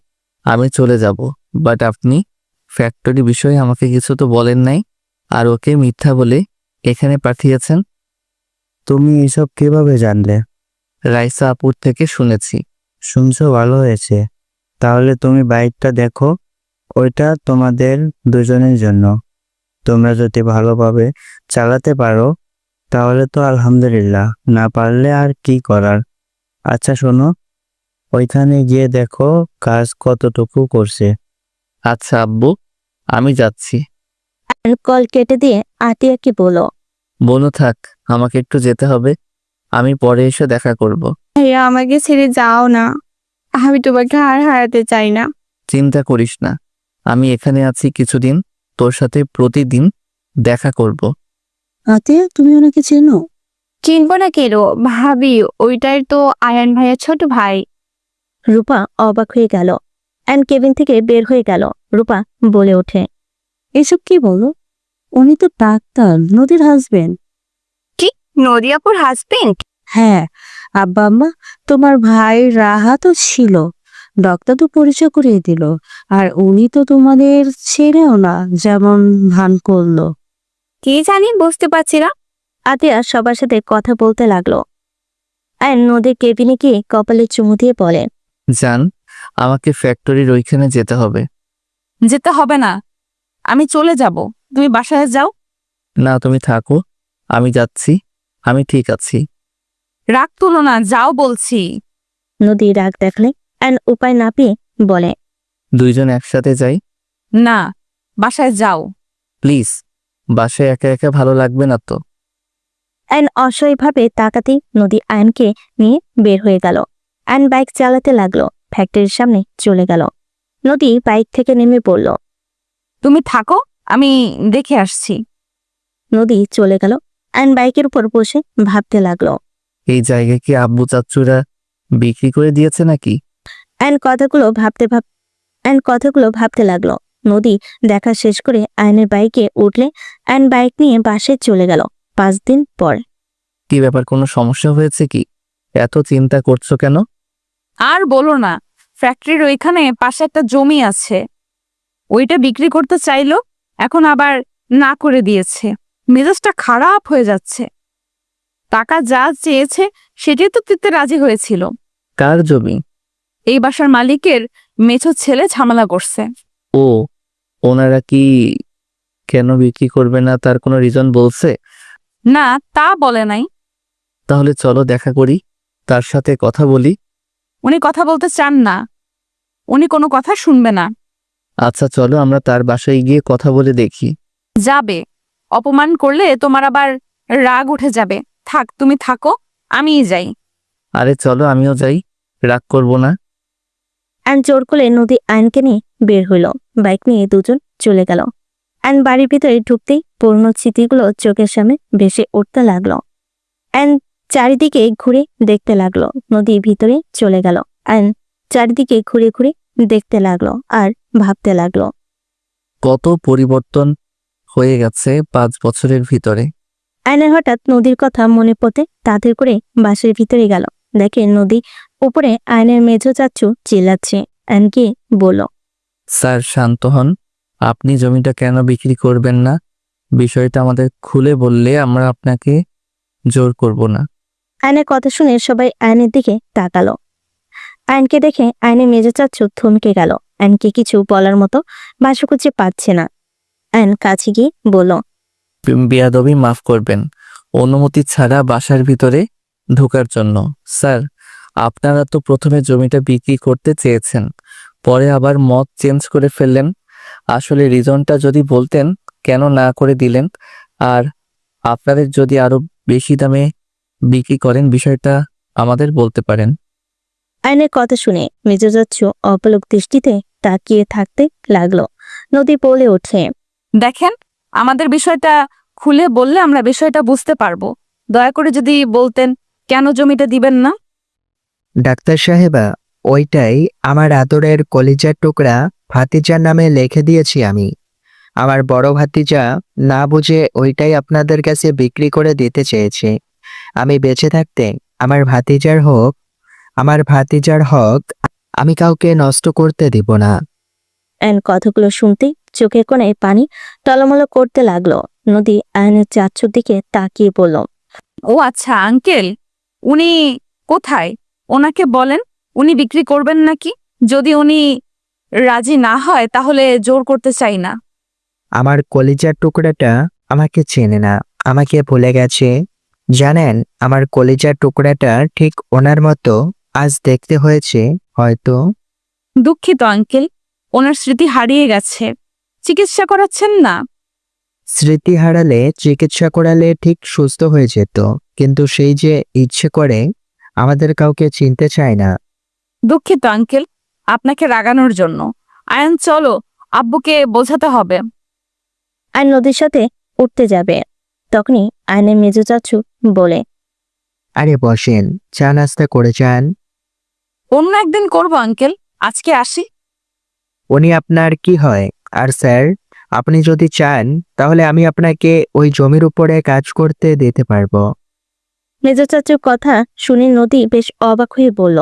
আমি চলে যাব। বাট আপনি ফ্যাক্টরি বিষয়ে আমাকে কিছু তো বলেন নাই, আর ওকে মিথ্যা বলে এখানে পাঠিয়েছেন। তুমি এসব কিভাবে জানলে? রাইসা আপুর থেকে শুনেছি। শুনছো, ভালো হয়েছে। তাহলে তুমি বাইকটা দেখো, ওইটা তোমাদের দুজনের জন্য। তোমরা যদি ভালোভাবে চালাতে পারো তাহলে তো আলহামদুলিল্লাহ, না পারলে আর কি করার। আচ্ছা শোনো, ওইখানে গিয়ে দেখো কাজ কতটুকু করছে। আচ্ছা আব্বু, আমি যাচ্ছি। অ্যান্ড কল কেটে দিয়ে আতিয়াকে বলল, বনু থাক, আমাকে একটু যেতে হবে, আমি পরে এসে দেখা করব। ভাইয়া, আমাকে ছেড়ে যাও না, আমি তোমাকে আর হারাতে চাই না। চিন্তা করিস না, আমি এখানে আছি কিছুদিন, তোর সাথে প্রতিদিন দেখা করব। আতিয়া, তুমি ওনাকে চেনো? চিনবো না কেন ভাবি, ওইটাই তো আয়ান ভাইয়া ছোট ভাই। রূপা অবাক হয়ে গেল। অ্যান্ড কেবিন থেকে বের হয়ে গেল। রূপা বলে ওঠে, এসব কি বলো? উনি তো ডাক্তার, নদীর হাজবেন্ড। নদিয়াপুর হাজবেন্ড? হ্যাঁ, আব্বা আম্মা, তোমার ভাই রাহাতও ছিল, ডক্টর তো পরিচয় করিয়ে দিল। আর উনি তো তোমাদের ছেড়েও না, যেমন ভান করলো। কি জানি, বুঝতে পারছি না। আতিয়া সবার সাথে কথা বলতে লাগলো। অ্যান্ড নদীর কেবিনে গিয়ে কপালে চুমু দিয়ে বলে, জান, আমাকে ফ্যাক্টরির ওইখানে যেতে হবে। যেতে হবে না, আমি চলে যাব, তুমি বাসায় যাও। না, তুমি থাকো, আমি যাচ্ছি, আমি ঠিক আছি। রাগ তুলো না, যাও বলছি। নদী রাগ দেখলে অ্যান্ড উপায় না পেয়ে বলে, দুইজন একসাথে যাই। না, বাসায় যাও। প্লিজ, বাসায় একা একা ভালো লাগবে না তো। অ্যান্ড অসহায়ভাবে তাকাতেই নদী আয়নকে নিয়ে বের হয়ে গেল। অ্যান্ড বাইক চালাতে লাগলো। ফ্যাক্টরির সামনে চলে গেল। নদী বাইক থেকে নেমে পড়ল। তুমি থাকো, আমি দেখে আসছি। নদী চলে গেল। অ্যান্ড বাইকের উপর বসে ভাবতে লাগলো। এই জায়গা কি আব্বু চাচ্চুরা বিক্রি করে দিয়েছে নাকি? অ্যান্ড কথাগুলো ভাবতে লাগলো। নদী দেখা শেষ করে আয়নের বাইকে উঠলে অ্যান্ড বাইক নিয়ে বাসায় চলে গেল। 5 দিন পর। কি ব্যাপার, কোনো সমস্যা হয়েছে কি? এত চিন্তা করছো কেন? আর বলো না, ফ্যাক্টরির ওইখানে পাশে একটা জমি আছে, ওইটা বিক্রি করতে চাইলো, এখন আবার না করে দিয়েছে। মেজাজটা খারাপ হয়ে যাচ্ছে। টাকা যা চেয়েছে সেটাই তো দিতে রাজি হয়েছিল। কার জমি? এই বাসার মালিকের মেছো ছেলে ঝামেলা করছে। ও, ওনারা কি কেন বিক্রি করবে না তার কোনো রিজন বলছে? না, তা বলে নাই। তাহলে চলো দেখা করি, তার সাথে কথা বলি। উনি কথা বলতে চান না, উনি কোনো কথা শুনবে না। আচ্ছা চলো আমরা তার বাসায় গিয়ে কথা বলে দেখি। যাবে? অপমান করলে তোমার আবার রাগ উঠে যাবে। থাক, তুমি থাকো, আমিই যাই। আরে চলো আমিও যাই, রাগ করবো না। অ্যান জোর করে নদী আয়নকে নিয়ে বের হইল। বাইক নিয়ে দুজন চলে গেল। অ্যান বাড়ির ভিতরে ঢুকতেই পুরনো স্মৃতিগুলো চোখের সামনে ভেসে উঠতে লাগলো। অ্যান চারিদিকে ঘুরে দেখতে লাগলো। নদী ভিতরে চলে গেল। অ্যান চারিদিকে ঘুরে ঘুরে দেখতে লাগলো আর ভাবতে লাগলো। কত পরিবর্তন হয়ে গেছে 5 বছরের ভিতরে। আয়নের হঠাৎ নদীর কথা মনে পড়তে তাড়াতাড়ি করে বাসের ভিতরে গেল। দেখে নদী উপরে আয়নের মেঝো চাচ্চু চিল্লাচ্ছে। অ্যানকে বলল, স্যার শান্ত হন, আপনি জমিটা কেন বিক্রি করবেন না? বিষয়টা আমাদের খুলে বললে আমরা আপনাকে জোর করব না। আয়নের কথা শুনে সবাই আয়নের দিকে তাকালো। আয়নকে দেখে আয়নের মেজো চাচ্চু থমকে গেল। আয়নকে কিছু বলার মতো ভাষা খুঁজে পাচ্ছে না। আয়ন কাছে গিয়ে বলল, বেয়াদবি মাফ করবেন, অনুমতি ছাড়া বাসার ভিতরে ঢোকার জন্য। স্যার, আপনারা তো প্রথমে জমিটা বিক্রি করতে চেয়েছেন, পরে আবার মত চেঞ্জ করে ফেললেন। আসলে রিজনটা যদি বলতেন কেন না করে দিলেন, আর আপনাদের যদি আরো বেশি দামে বিক্রি করেন বিষয়টা আমাদের বলতে পারেন। আয়নের কথা শুনে মেজো চাচ্চু অপলক দৃষ্টিতে তাকিয়ে থাকতে লাগলো। নদী বলে ওঠে, দেখেন, আমাদের বিষয়টা খুলে বললে আমরা বিষয়টা বুঝতে পারবো। দয়া করে যদি বলতেন কেন জমিটা দিবেন না। ডাক্তার সাহেবা, ওইটাই আমার আদরের কলিজার টুকরা ভাতিজার নামে লিখে দিয়েছি আমি। আমার বড় ভাতিজা না বুঝে ওইটাই আপনাদের কাছে বিক্রি করে দিতে চেয়েছে। আমি বেঁচে থাকতে আমার ভাতিজার হক আমি কাউকে নষ্ট করতে দিব না। আয়ন কথাগুলো শুনতেই চোখের কোণে পানি টলমলো করতে লাগলো। নদী আয়নের চাচ্চুর দিকে তাকিয়ে বলল, ও আচ্ছা আঙ্কেল, উনি কোথায়? ওনাকে বলেন উনি বিক্রি করবেন নাকি। যদি উনি রাজি না হয় তাহলে জোর করতে চাই না। আমার কলিজার টুকরাটা আমাকে চেনে না, আমাকে ভুলে গেছে। জানেন, আমার কলিজার টুকরাটা ঠিক ওনার মতো আজ দেখতে হয়েছে হয়তো। দুঃখিত আঙ্কেল, ওনার স্মৃতি হারিয়ে গেছে। চিকিৎসা করাচ্ছেন না? স্মৃতি হারালে চিকিৎসা করালে ঠিক সুস্থ হয়ে যেত, কিন্তু সেই যে ইচ্ছে করে আমাদের কাউকে চিনতে চায় না। দুঃখিত আঙ্কেল, আপনাকে রাগানোর জন্য। আয়ন চলো, আব্বুকে বোঝাতে হবে। আয়ন নদীর সাথে উঠতে যাবে। তখনই আয়নের মেজো চাচ্চু বলে, আরে বসেন, চা নাস্তা করে যান। অন্য একদিন করবো আঙ্কেল, আজকে আসি। উনি আপনার কি হয়? আর স্যার, আপনি যদি চান তাহলে আমি আপনাকে ওই জমির উপরে কাজ করতে দিতে পারবো। মেজো চাচ্চুর কথা শুনে নদী বেশ অবাক হয়ে বলল,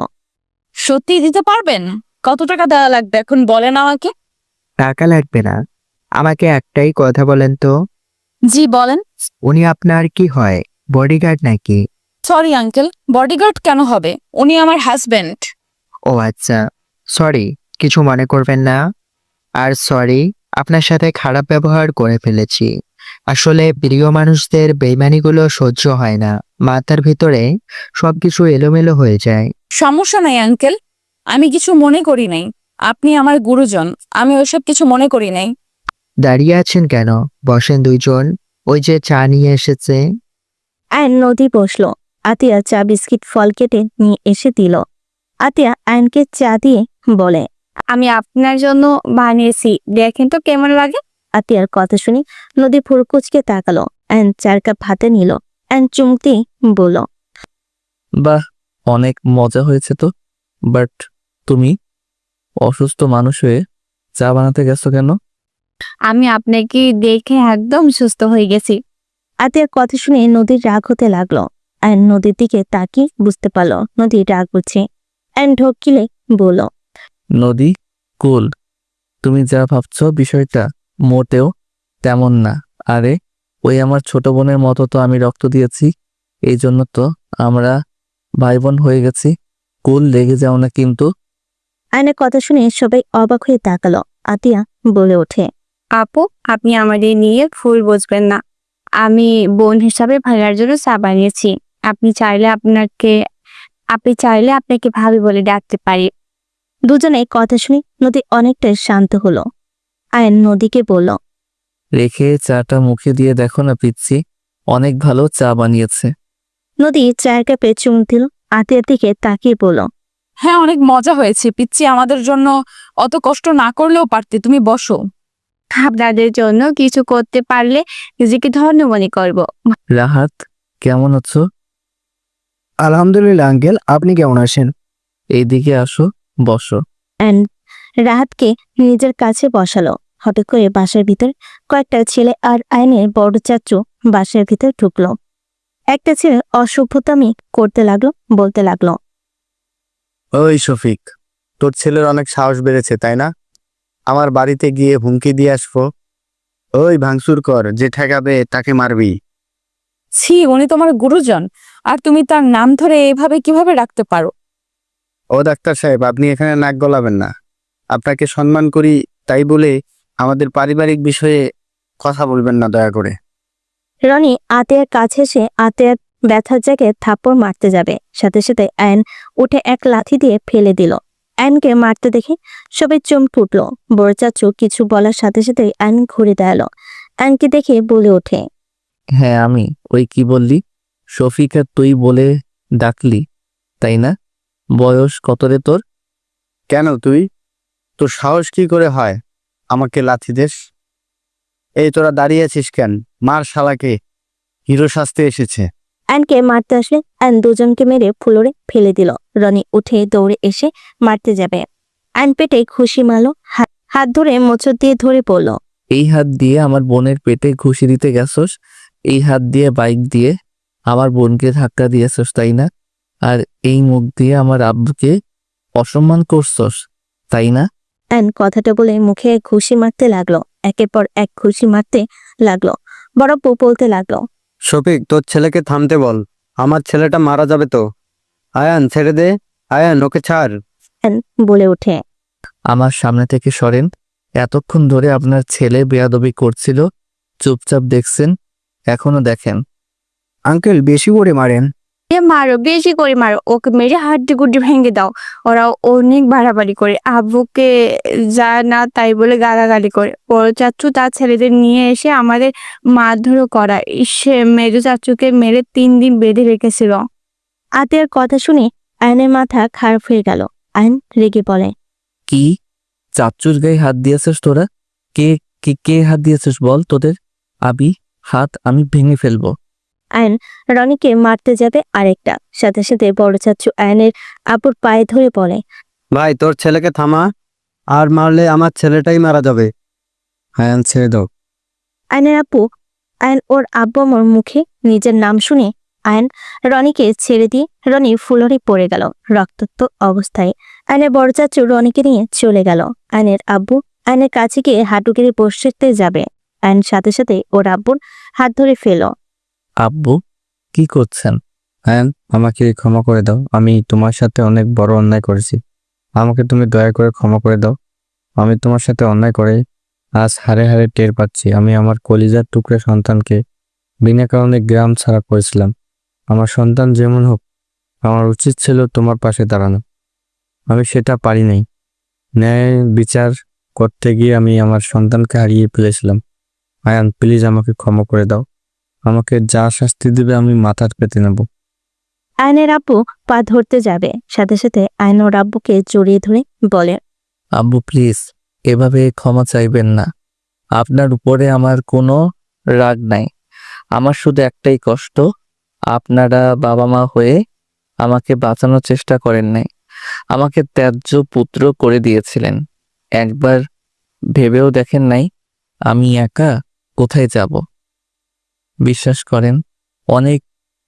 সত্যি দিতে পারবেন? কত টাকা দেওয়া লাগবে এখন বলেন আমাকে। টাকা লাগবে না, আমাকে একটাই কথা বলেন তো, জি বলেন। উনি আপনার কি হয়? বডিগার্ড নাকি? সরি আঙ্কেল, বডিগার্ড কেন হবে? উনি আমার হাজবেন্ড। ও আচ্ছা, সরি, কিছু মনে করবেন না। আর সরি, আপনার সাথে খারাপ ব্যবহার করে ফেলেছি। আসলে প্রিয় মানুষদের বেইমানিগুলো সহ্য হয় না, মাথার ভিতরে সবকিছু এলোমেলো হয়ে যায়। সমস্যা নাই আঙ্কেল, আমি কিছু মনে করি নাই। আপনি আমার গুরুজন, আমি ওইসব কিছু মনে করি নাই। দাঁড়িয়ে আছেন কেন? বসেন দুইজন, ওই যে চা নিয়ে এসেছে। আয়ন নদী বসলো। আতিয়া চা বিস্কিট ফল কেটে নিয়ে এসে দিল। আতিয়া আয়নকে চা দিয়ে বলে, আমি আপনার জন্য বানিয়েছি, দেখেন তো কেমন লাগে। আতিয়ার কথা শুনে নদী ফুরকুচকে তাকালো। আয়ন 4 কাপ হাতে নিল। আয়ন চুমতেই বলল, বাহ, অনেক মজা হয়েছে তো। বাট তুমি অসুস্থ মানুষ হয়ে চা বানাতে গেছো কেন? আমি আপনাকে দেখে একদম সুস্থ হয়ে গেছি। আতিয়ার কথা শুনে নদীর রাগ হতে লাগলো। আয়ন নদীর দিকে তাকিয়ে বুঝতে পারলো নদী রাগ করছে। আয়ন ঢোকিলে বলল, নদী কুল, তুমি যা ভাবছো বিষয়টা মোটেও তেমন না। আরে ওই আমার ছোট বোনের মতো তো আমি রক্ত দিয়েছি, এই জন্য তো আমরা ভাই বোন হয়ে গেছি। কুল লেগে যাও না কিন্তু। আয়নের কথা শুনে সবাই অবাক হয়ে তাকালো। আতিয়া বলে ওঠে, আপু, আপনি আমাদের নিয়ে ফুল বুঝবেন না। আমি বোন হিসাবে ভাইয়ার জন্য চা বানিয়েছি। আপনি চাইলে আপনাকে ভাবি বলে ডাকতে পারি। দুজনে কথা শুনে নদী অনেকটাই শান্ত হলো। আয়ন নদীকে বলল, রেখে চাটা মুখে দিয়ে দেখো না পিচ্ছি, অনেক ভালো চা বানিয়েছে। নদী চায়ের কাপে চুমুক দিল। আতিয়ার দিকে তাকিয়ে বলল, হ্যাঁ, অনেক মজা হয়েছে পিচ্ছি। আমাদের জন্য অত কষ্ট না করলেও পারতে, তুমি বসো। আপনাদের জন্য কিছু করতে পারলে নিজেকে ধন্য মনে করবো। রাহাত, কেমন আছো? আলহামদুলিল্লাহ আঙ্কেল, আপনি কেমন আছেন? এইদিকে আসো, বসো। অ্যান্ড রাহাতকে নিজের কাছে বসালো। হঠাৎ করে বাসার ভিতর কয়েকটা ছেলে আর আয়নের বড় চাচু বাসার ভিতর ঢুকলো। একটা ছেলে অসভ্যতামি করতে লাগলো, বলতে লাগলো, ওই শফিক, তোর ছেলের অনেক সাহস বেড়েছে তাই না? আমার বাড়িতে গিয়ে হুমকি দিয়ে আসবো। ওই ভাঙচুর কর, যে ঠেকাবে তাকে মারবি। ছি, উনি তোমার গুরুজন, আর তুমি তার নাম ধরে এভাবে কিভাবে রাখতে পারো? ও ডাক্তার সাহেব, আপনি এখানে নাক গলাবেন না। আপনাকে সম্মান করি তাই বলে আমাদের পারিবারিক বিষয়ে কথা বলবেন না দয়া করে। রনি আতিয়ার কাছে এসে আতিয়ার ব্যথার জায়গায় থাপ্পড় মারতে যাবে, সাথে সাথে আয়ন উঠে এক লাথি দিয়ে ফেলে দিল। আয়নকে মারতে দেখে সবাই চমকে উঠল। বড় চাচু কিছু বলার সাথে সাথে আয়ন ঘুরে দাঁড়ালো। আয়নকে দেখে বলে ওঠে, হ্যাঁ আমি। ওই কি বললি? শফিকা তুই বলে ডাকলি তাই না? বয়স কত রে তোর? কেন তোর সাহস কি করে হয় আমাকে লাথি দেস? এই তোরা দাঁড়িয়ে আছিস কেন? মার শালাকে, হিরো সাজতে এসেছে। আয়নকে মারতে আসলে আয়ন দুজনকে মেরে ফ্লোরে ফেলে দিল। রনি উঠে দৌড়ে এসে মারতে যাবে। আয়ন পেটে খুশি মারলো, হাত ধরে মোচড় দিয়ে ধরে পড়ল। এই হাত দিয়ে আমার বোনের পেটে ঘুষি দিতে গেছস, এই হাত দিয়ে বাইক দিয়ে আমার বোনকে ধাক্কা দিয়েছস তাই না? আর এই মুখ দিয়ে আমার আব্বুকে অসম্মান করছস তাই না? আয়ন কথাটা বলে মুখে ঘুষি মারতে লাগলো। একের পর এক ঘুষি মারতে লাগলো। বড় বউ বলতে লাগলো, শফিক, তোর ছেলেকে থামতে বল, আমার ছেলেটা মারা যাবে তো। আয়ান ছেড়ে দে, আয়ান ওকে ছাড়। আয়ন বলে ওঠে, আমার সামনে থেকে সরেন। এতক্ষণ ধরে আপনার ছেলে বেয়াদবি করছিল, চুপচাপ দেখছেন, এখনো দেখেন। আঙ্কেল বেশি করে মারেন। মারো, বেশি করে মারো, ওকে মেরে হাড্ডি গুড্ডি ভেঙে দাও। ওরা অনেক বাড়াবাড়ি করে, আব্বুকে যা না তাই বলে গালাগালি করে। বড় চাচু তার ছেলেদের নিয়ে এসে আমাদের মারধরও করায়। সে মেজো চাচুকে মেরে 3 দিন বেঁধে রেখেছিল। আতিয়ার কথা শুনে আয়নের মাথা খারাপ হয়ে গেল। আয়ন রেগে বলে, কি? চাচ্চুর গায়ে হাত দিয়েছিস তোরা? কে কে কে হাত দিয়েছিস বল তোদের? হাত আমি ভেঙে ফেলবো। আয়ন রনিকে মারতে যাবে আরেকটা, সাথে সাথে বড় চাচু আয়নের আপুর পায়ে ধরে বলে, ভাই তোর ছেলেকে থামা, আর মারলে আমার ছেলেটাই মারা যাবে। আয়ান ছেড়ে দাও। আয়নের আপু আয়ন ওর আব্বু আম্মুর মুখে নিজের নাম শুনে আয়ন রনিকে ছেড়ে দিয়ে রনি ফুলরে পড়ে গেল রক্তাক্ত অবস্থায়। আয়নের বড় চাচু রনিকে নিয়ে চলে গেল। আয়নের আব্বু আয়নের কাছে গিয়ে হাঁটু গেড়ে বসতে যাবে। আয়ন সাথে সাথে ওর আব্বুর হাত ধরে ফেলো। আব্বু কি করছেন? আয়ান, আমাকে ক্ষমা করে দাও, আমি তোমার সাথে অনেক বড় অন্যায় করেছি। আমাকে তুমি দয়া করে ক্ষমা করে দাও। আমি তোমার সাথে অন্যায় করে আজ হারে হারে টের পাচ্ছি। আমি আমার কলিজার টুকরে সন্তানকে বিনা কারণে গ্রাম ছাড়া করেছিলাম। আমার সন্তান যেমন হোক, আমার উচিত ছিল তোমার পাশে দাঁড়ানো। আমি সেটা পারি নাই। ন্যায় বিচার করতে গিয়ে আমি আমার সন্তানকে হারিয়ে ফেলেছিলাম। আয়ান প্লিজ আমাকে ক্ষমা করে দাও। আমাকে যা শাস্তি দিবে আমি মাথার পেতে নেব। আয়নের আব্বু পা ধরতে যাবে, সাথে সাথে আয়ন ওর আব্বুকে জড়িয়ে ধরে বলে, আব্বু প্লিজ এভাবে ক্ষমা চাইবেন না। আপনার উপরে আমার কোনো রাগ নাই, আমার শুধু একটাই কষ্ট, আপনারা বাবা মা হয়ে আমাকে বাঁচানোর চেষ্টা করেন নাই, আমাকে ত্যায্য পুত্র করে দিয়েছিলেন। একবার ভেবেও দেখেন নাই আমি একা কোথায় যাব। বিশ্বাস করেন, অনেক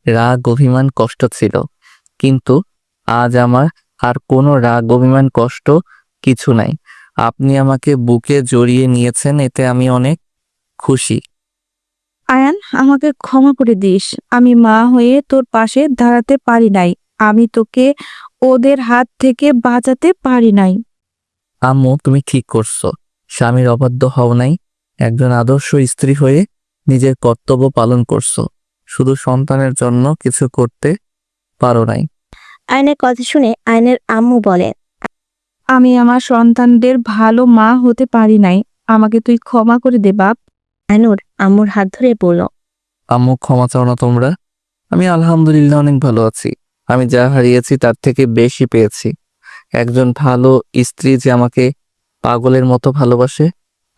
রাগ অভিমান কষ্ট ছিল, কিন্তু আজ আমার আর কোনো রাগ অভিমান কষ্ট কিছু নাই। আপনি আমাকে বুকে জড়িয়ে নিয়েছেন, এতে আমি অনেক খুশি। আয়ান, আমাকে ক্ষমা করে দিস। আমি মা হয়ে তোর পাশে দাঁড়াতে পারি নাই। আমি তোকে ওদের হাত থেকে বাঁচাতে পারি নাই। আম্মু, তুমি ঠিক করছো। স্বামীর অবাধ্য হও নাই, একজন আদর্শ স্ত্রী হয়ে নিজের কর্তব্য পালন করছো। শুধু সন্তানের জন্য কিছু করতে পারো নাই। আয়নের কথা শুনে আয়নের আম্মু বলে, আমি আমার সন্তানদের ভালো মা হতে পারি নাই। আমাকে তুই ক্ষমা করে দে বাপ। আয়নুর আম্মুর হাত ধরে বলল, আম্মু, ক্ষমা চাও না তোমরা? আমি আলহামদুলিল্লাহ অনেক ভালো আছি। আমি যা হারিয়েছি তার থেকে বেশি পেয়েছি। একজন ভালো স্ত্রী যে আমাকে পাগলের মতো ভালোবাসে,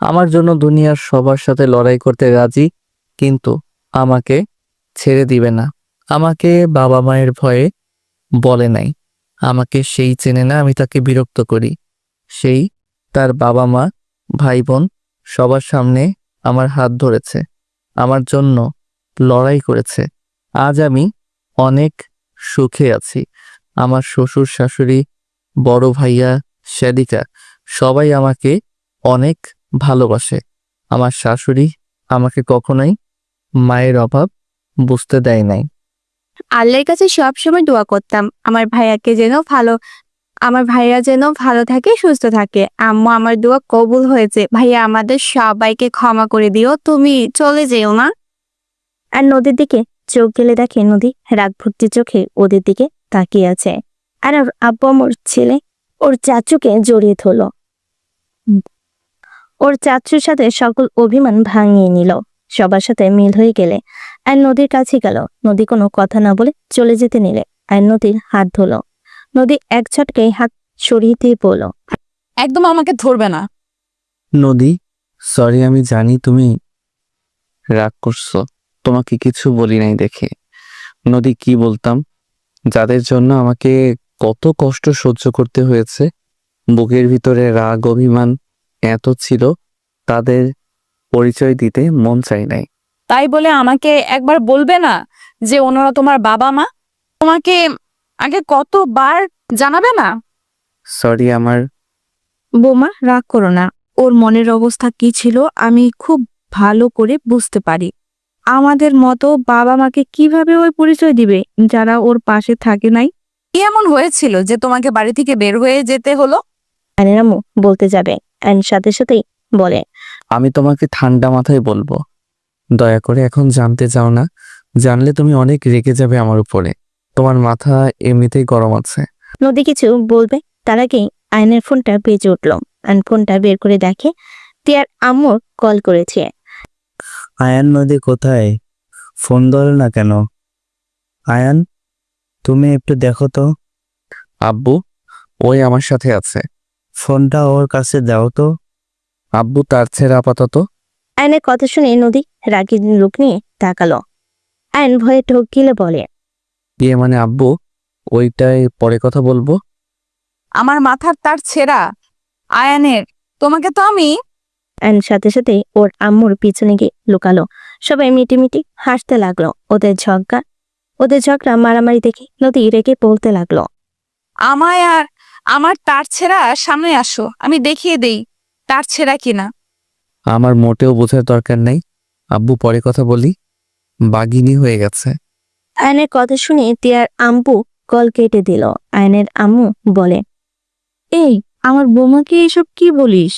আমার জন্য দুনিয়ার সবার সাথে লড়াই করতে রাজি, কিন্তু আমাকে ছেড়ে দিবে না। আমাকে বাবা মায়ের ভয়ে বলে নাই। আমাকে সেই চেনে না আমি তাকে বিরক্ত করি। সেই তার বাবা মা, ভাই বোন সবার সামনে আমার হাত ধরেছে, আমার জন্য লড়াই করেছে। আজ আমি অনেক সুখে আছি। আমার শ্বশুর শাশুড়ি, বড় ভাইয়া, শ্যাদিকা সবাই আমাকে অনেক ভালোবাসে। আমার শাশুড়ি আমাকে কখনোই মায়ের অভাব বুঝতে দেয় নাই। আল্লাহর কাছে সবসময় দোয়া করতাম আমার ভাইয়া যেন ভালো থাকে, সুস্থ থাকে। আম্মু, আমার দোয়া কবুল হয়েছে। ভাইয়া, আমাদের সবাইকে ক্ষমা করে দিও। তুমি চলে যেও না। আর নদীর দিকে চোখ গেলে দেখে নদী রাগ ভর্তি চোখে ওদের দিকে তাকিয়ে আছে। আর ওর আব্বু আম্মুর ছেলে ওর চাচুকে জড়িয়ে ধরল। ওর চাচুর সাথে সকল অভিমান ভাঙিয়ে নিল। সবার সাথে মিল হয়ে গেলে আর নদীর কাছে গেল। নদী কোনো কথা না বলে চলে যেতে নিলে আর নদীর হাত ধরল। নদী এক ঝটকে হাত সরিয়ে দিয়ে বলল, একদম আমাকে ধরবে না। নদী, সরি, আমি জানি তুমি রাগ করছো। তোমাকে কিছু বলি নাই দেখে। নদী, কি বলতাম? যাদের জন্য আমাকে কত কষ্ট সহ্য করতে হয়েছে, বুকের ভিতরে রাগ অভিমান এত ছিল, তাদের পরিচয় দিতে মন চাই নাই। তাই বলে আমাকে একবার বলবে না যে ওনারা তোমার বাবা মা? তোমাকে আগে কতবার জানাবে না? সরি আমার। বোমা, রাগ করো না। ওর মনের অবস্থা কি ছিল আমি খুব ভালো করে বুঝতে পারি। আমাদের মতো বাবা মাকে কিভাবে ওই পরিচয় দিবে যারা ওর পাশে থাকে নাই? কি এমন হয়েছিল যে তোমাকে বাড়ি থেকে বের হয়ে যেতে হলো? আয়নের আম্মু বলতে যাবে আয়ন সাথে সাথেই বলে, আমি তোমাকে ঠান্ডা মাথায় বলবো, দয়া করে এখন জানতে চাও না। জানলে তুমি অনেক রেগে যাবে আমার উপরে। তোমার মাথা এমনিতেই গরম আছে। নদী কিছু বলবে তার আগেই আয়নের ফোনটা বেজে উঠল। আয়ন ফোনটা বের করে দেখে টিয়ার আম্মুর কল করেছে। আয়ান, নদী কোথায়? ফোন ধরো না কেন? আয়ান, তুমি একটু দেখো তো। আব্বু, ওই আমার সাথে আছে। ফোনটা ওর কাছে দাও তো। আব্বু, তার ছেড়ে আপাতত। আয়নের কথা শুনে নদী রাগী লোক নিয়ে তাকালো। আয়ন ভয়ে ঢোক গিলে বলে, ইয়ে মানে আব্বু, ওইটাই পরে কথা বলবো। আমার মাথার তার ছেঁড়া আয়ানের, তোমাকে তো আমি। আয়ন সাথে সাথে ওর আম্মুর পিছনে গিয়ে লুকালো। সবাই মিটিমিটি হাসতে লাগলো। ওদের ঝগড়া মারামারি দেখে নদী রেগে বলতে লাগলো, আমায় আর আমার তার ছেঁড়া সামনে আসো, আমি দেখিয়ে দেই তার ছেঁড়া কিনা। আমার মোটেও বোঝার দরকার নাই আব্বু, পরে কথা বলি। বাঘিনী হয়ে গেছে। আয়নের কথা শুনে টিয়ার আম্মু কল কেটে দিল। আয়নের আম্মু বলে, এই, আমার বোমাকে এসব কি বলিস?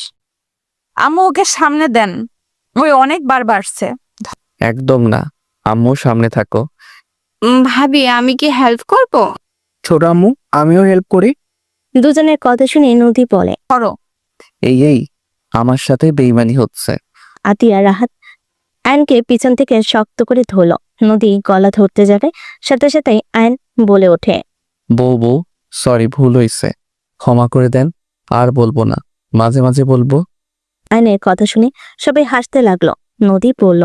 আম্মু, ওকে সামনে দেন, ওই অনেকবার বাড়ছে। একদম না আম্মু, সামনে থাকো। ভাবি, আমি কি হেল্প করব? ছোট আম্মু, আমিও হেল্প করি। দুজনের কথা শুনে নদী বলে, করো। এই আমার সাথে বেইমানি হচ্ছে। আতিয়া রাহাত আয়নকে পিছন থেকে শক্ত করে ধরল। নদী গলা ধরতে যাবে, সাথে সাথে আয়ন বলে ওঠে, বউ, সরি, ভুল হয়েছে, ক্ষমা করে দেন। আর বলবো না, মাঝে মাঝে বলবো। আয়নের কথা শুনে সবাই হাসতে লাগলো। নদী বলল,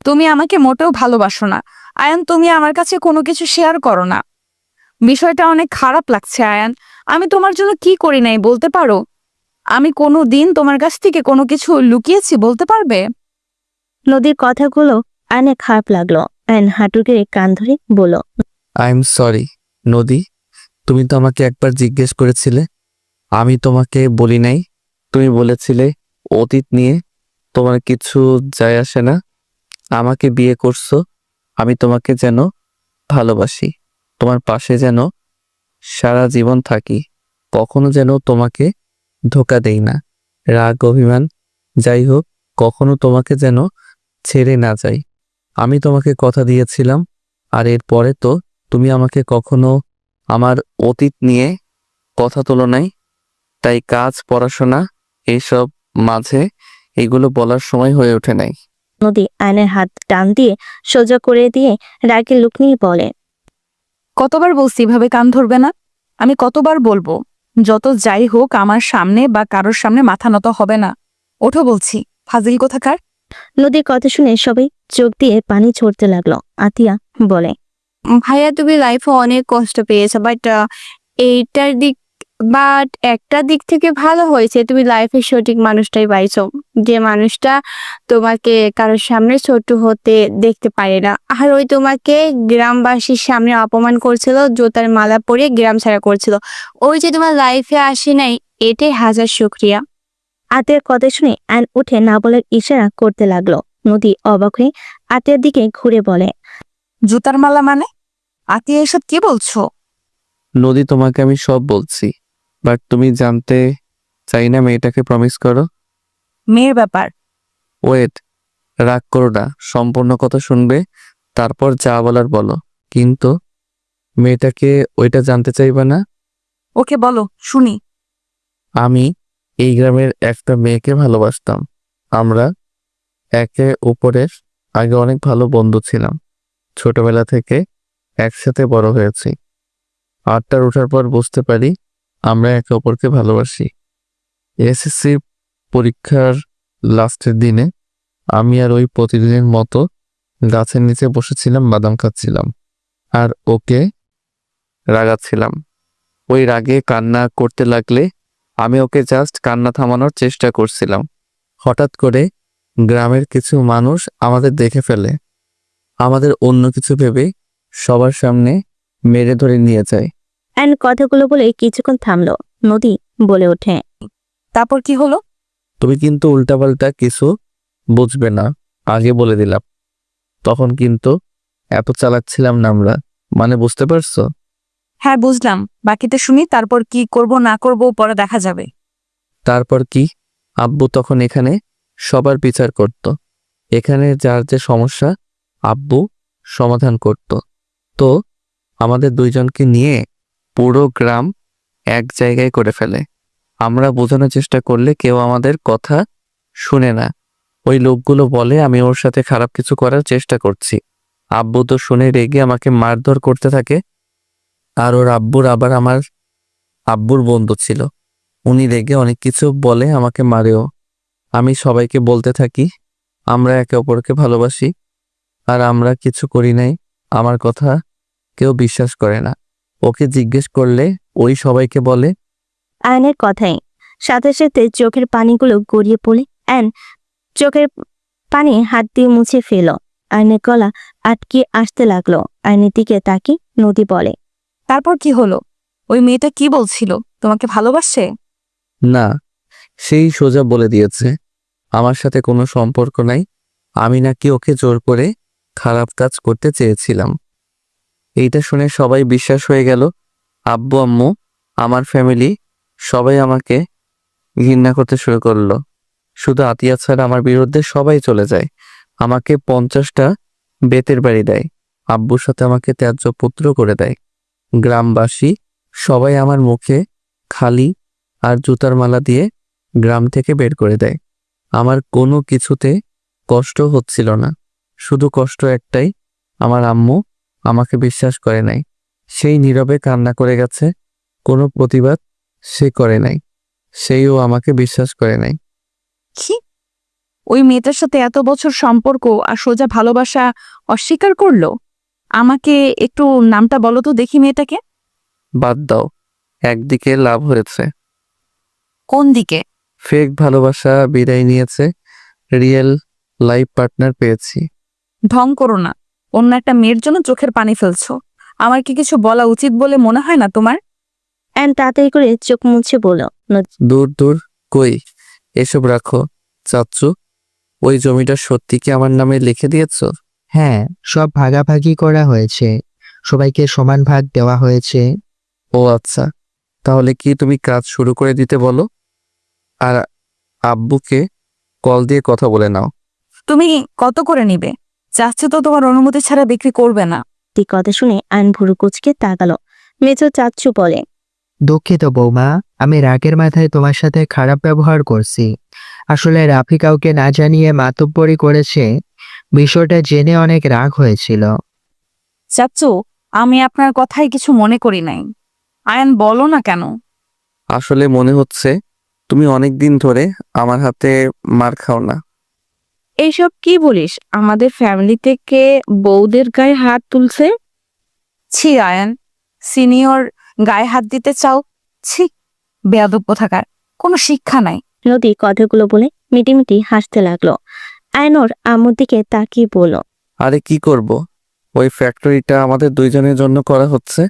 তুমি আমাকে মোটেও ভালোবাসো না আয়ান। তুমি আমার কাছে কোনো কিছু শেয়ার করো না। বিষয়টা অনেক খারাপ লাগছে আয়ান। আমি তোমার জন্য কি করি নাই বলতে পারো? আমি কোনো দিন তোমার কাছ থেকে কোনো কিছু লুকিয়েছি বলতে পারবে? নদীর কথাগুলো আয়নের খারাপ লাগলো। আয়ন হাঁটু গেড়ে কান ধরে বলল, আই এম সরি নদী, তুমি তো আমাকে একবার জিজ্ঞেস করেছিলে, আমি তোমাকে বলি নাই। তুমি বলেছিলে অতীত নিয়ে তোমার কিছু যায় আসে না। আমাকে বিয়ে করছো, আমি তোমাকে যেন ভালোবাসি, তোমার পাশে যেন সারা জীবন থাকি, কখনো যেন তোমাকে ধোকা দেই না। রাগ অভিমান যাই হোক, কখনো তোমাকে যেন ছেড়ে না যাই। আমি তোমাকে কথা দিয়েছিলাম, আর এরপরে তো তুমি আমাকে কখনো আমার অতীত নিয়ে কথা তোলো নাই। তাই কাজ, পড়াশোনা এইসব মাঝে এগুলো বলার সময় হয়ে ওঠে নাই। নদী আয়নের হাত টান দিয়ে সোজা করে দিয়ে রাগের লুক নিয়ে বলে, কতবার বলছি এভাবে কান ধরবে না? আমি কতবার বলবো যত যাই হোক আমার সামনে বা কারোর সামনে মাথা নত হবে না। ওঠো বলছি, ফাজিল কোথাকার। নদীর কথা শুনে সবাই চোখ দিয়ে পানি ছড়তে লাগলো। আতিয়া বলে, ভাইয়া তুমি লাইফে অনেক কষ্ট পেয়েছো, বাট একটা দিক থেকে ভালো হয়েছে, তুমি লাইফের সঠিক মানুষটাই পাইছো, যে মানুষটা তোমাকে কারোর সামনে ছোট হতে দেখতে পারে না। আর ওই তোমাকে গ্রামবাসীর সামনে অপমান করছিল, জুতার মালা পরিয়ে গ্রাম ছাড়া করছিল, ওই যে তোমার লাইফে আসে নাই, এটাই হাজার শুক্রিয়া। আতিয়ার কথা শুনে আয়ন উঠে না বলার ইশারা করতে লাগলো। নদী অবাক হয়ে আতিয়ার দিকে ঘুরে বলে, জুতার মালা মানে? আতিয়া এসব কি বলছো? নদী, তোমাকে আমি সব বলছি, বাট তুমি জানতে চাই না মেয়েটাকে প্রমিস করো। মেয়ের ব্যাপার। ওয়েট, রাগ করো না, সম্পূর্ণ কথা শুনবে, তারপর যা বলার বলো। কিন্তু মেয়েটাকে ওইটা জানতে চাইবা না? ওকে বলো, শুনি। আমি এই গ্রামের একটা মেয়েকে ভালোবাসতাম। আমরা একে অপরের আগে অনেক ভালো বন্ধু ছিলাম। ছোটবেলা থেকে একসাথে বড় হয়েছি। আটটার ওঠার পর বুঝতে পারি আমরা একে অপরকে ভালোবাসি। এসএসসি পরীক্ষার লাস্টের দিনে আমি আর ওই প্রতিদিনের মতো গাছের নিচে বসেছিলাম, বাদাম খাচ্ছিলাম আর ওকে রাগাচ্ছিলাম। ওই রাগে কান্না করতে লাগলে আমি ওকে জাস্ট কান্না থামানোর চেষ্টা করছিলাম। হঠাৎ করে গ্রামের কিছু মানুষ আমাদের দেখে ফেলে, আমাদের অন্য কিছু ভেবে সবার সামনে মেরে ধরে নিয়ে যায়। আয়ন কথাগুলো বলে কিছুক্ষণ থামলো। নদী বলে ওঠে, তারপর কি হলো? তুমি কিন্তু উল্টাপাল্টা কিছু বুঝবে না, আগে বলে দিলাম। তখন কিন্তু এত চালাক ছিলাম না আমরা, মানে বুঝতে পারছো? হ্যাঁ বুঝলাম, বাকিটা শুনি। তারপর কি করব না করব পরে দেখা যাবে। তারপর কি, আব্বু তখন এখানে সবার বিচার করত। এখানে যার যে সমস্যা আব্বু সমাধান করত। তো আমাদের দুইজনকে নিয়ে পুরো গ্রাম এক জায়গায় করে ফেলে। আমরা বোঝানোর চেষ্টা করলে কেউ আমাদের কথা শুনে না। ওই লোকগুলো বলে আমি ওর সাথে খারাপ কিছু করার চেষ্টা করছি। আব্বু তো শুনে রেগে আমাকে মারধর করতে থাকে। আর ওর আব্বার আমার আব্বুর বন্ধু ছিল, উনি রেগে অনেক কিছু বলে, আমাকে মারেও। আমি সবাইকে বলতে থাকি আমরা একে অপরকে ভালোবাসি, আর আমরা কিছু করি নাই। আমার কথা কেউ বিশ্বাস করে না। ওকে জিজ্ঞেস করলে ওই সবাইকে বলে। আয়নের কথাই সাথে সাথে চোখের পানিগুলো গড়িয়ে পড়ে আয়ন চোখের পানি হাত দিয়ে মুছে ফেল। আয়নের গলা আটকে আসতে লাগলো। আয়নের দিকে তাকি নদী বলে, তারপর কি হলো? ওই মেয়েটা কি বলছিল? তোমাকে ভালোবাসে? না, সেই সোজা বলে দিয়েছে আমার সাথে কোনো সম্পর্ক নাই, আমি নাকি ওকে জোর করে খারাপ কাজ করতে চেয়েছিলাম। এইটা শুনে সবাই বিশ্বাস হয়ে গেল। আব্বু আম্মু, আমার ফ্যামিলি সবাই আমাকে ঘৃণা করতে শুরু করলো। শুধু আতিয়া ছাড়া আমার বিরুদ্ধে সবাই চলে যায়। আমাকে 50টা বেতের বাড়ি দেয়। আব্বুর সাথে আমাকে ত্যায্য পুত্র করে দেয়। গ্রামবাসী সবাই আমার মুখে খালি আর জুতার মালা দিয়ে গ্রাম থেকে বের করে দেয়। আমার কোনো কিছুতে কষ্ট হচ্ছিল না, শুধু কষ্ট একটাই, আমার আম্মু আমাকে বিশ্বাস করে নাই। সেই নীরবে কান্না করে গেছে, কোনো প্রতিবাদ সে করে নাই, সেইও আমাকে বিশ্বাস করে নাই। কি? ওই মেয়েটার সাথে এত বছর সম্পর্ক আর সোজা ভালোবাসা অস্বীকার করলো? আমাকে একটু নামটা বলো তো দেখি মেয়েটাকে। বাদ দাও, একদিকে লাভ হয়েছে, কোন দিকে? ফেক ভালোবাসা বিদায় নিয়েছে, রিয়েল লাইফ পার্টনার পেয়েছি। ঢং করো না, অন্য একটা মেয়ের জন্য চোখের পানি ফেলছো। আমার কি কিছু বলা উচিত বলে মনে হয় না তোমার? আয়ন তাড়াতাড়ি করে চোখ মুছে বলল, দূর দূর, কই, এসব রাখো চাচ্চু, ওই জমিটা সত্যি কি আমার নামে লিখে দিয়েছো? হ্যাঁ, সব ভাগাভাগি করা হয়েছে, সবাইকে সমান ভাগ দেওয়া হয়েছে। ও আচ্ছা, তাহলে কি তুমি কাজ শুরু করে দিতে বলো, আর আব্বুকে কল দিয়ে কথা বলে নাও। তুমি কত করে নিবে? চাচ্ছে তো তোমার অনুমতি ছাড়া বিক্রি করবে না। এই কথা শুনে আইন ভুরু কুচকে তাকালো। মেজো চাচ্চু বলে, দুঃখিত বৌমা, আমি রাগের মাথায় তোমার সাথে খারাপ ব্যবহার করছি। আসলে রাফি কাউকে না জানিয়ে মাতব্বরি করেছে, বিষয়টা জেনে অনেক রাগ হয়েছিল। চাচ্চু, আমি আপনার কথায় কিছু মনে করি নাই। আয়ান, বলো না কেন? আসলে মনে হচ্ছে তুমি অনেক দিন ধরে আমার হাতে মার খাও না। এইসব কি বলিস? আমাদের ফ্যামিলি থেকে বউদের গায়ে হাত তুলছে? ছি আয়ান, সিনিয়র গায়ে হাত দিতে চাও? ছি, বেয়াদব কোথাকার, কোনো শিক্ষা নাই। নদী কথাগুলো বলে মিটিমিটি হাসতে লাগলো। আয়নর আম্মুর দিকে তাকিয়ে বলল, আরে কি করব, ওই ফ্যাক্টরিটা আমাদের দুইজনের জন্য করা হচ্ছে।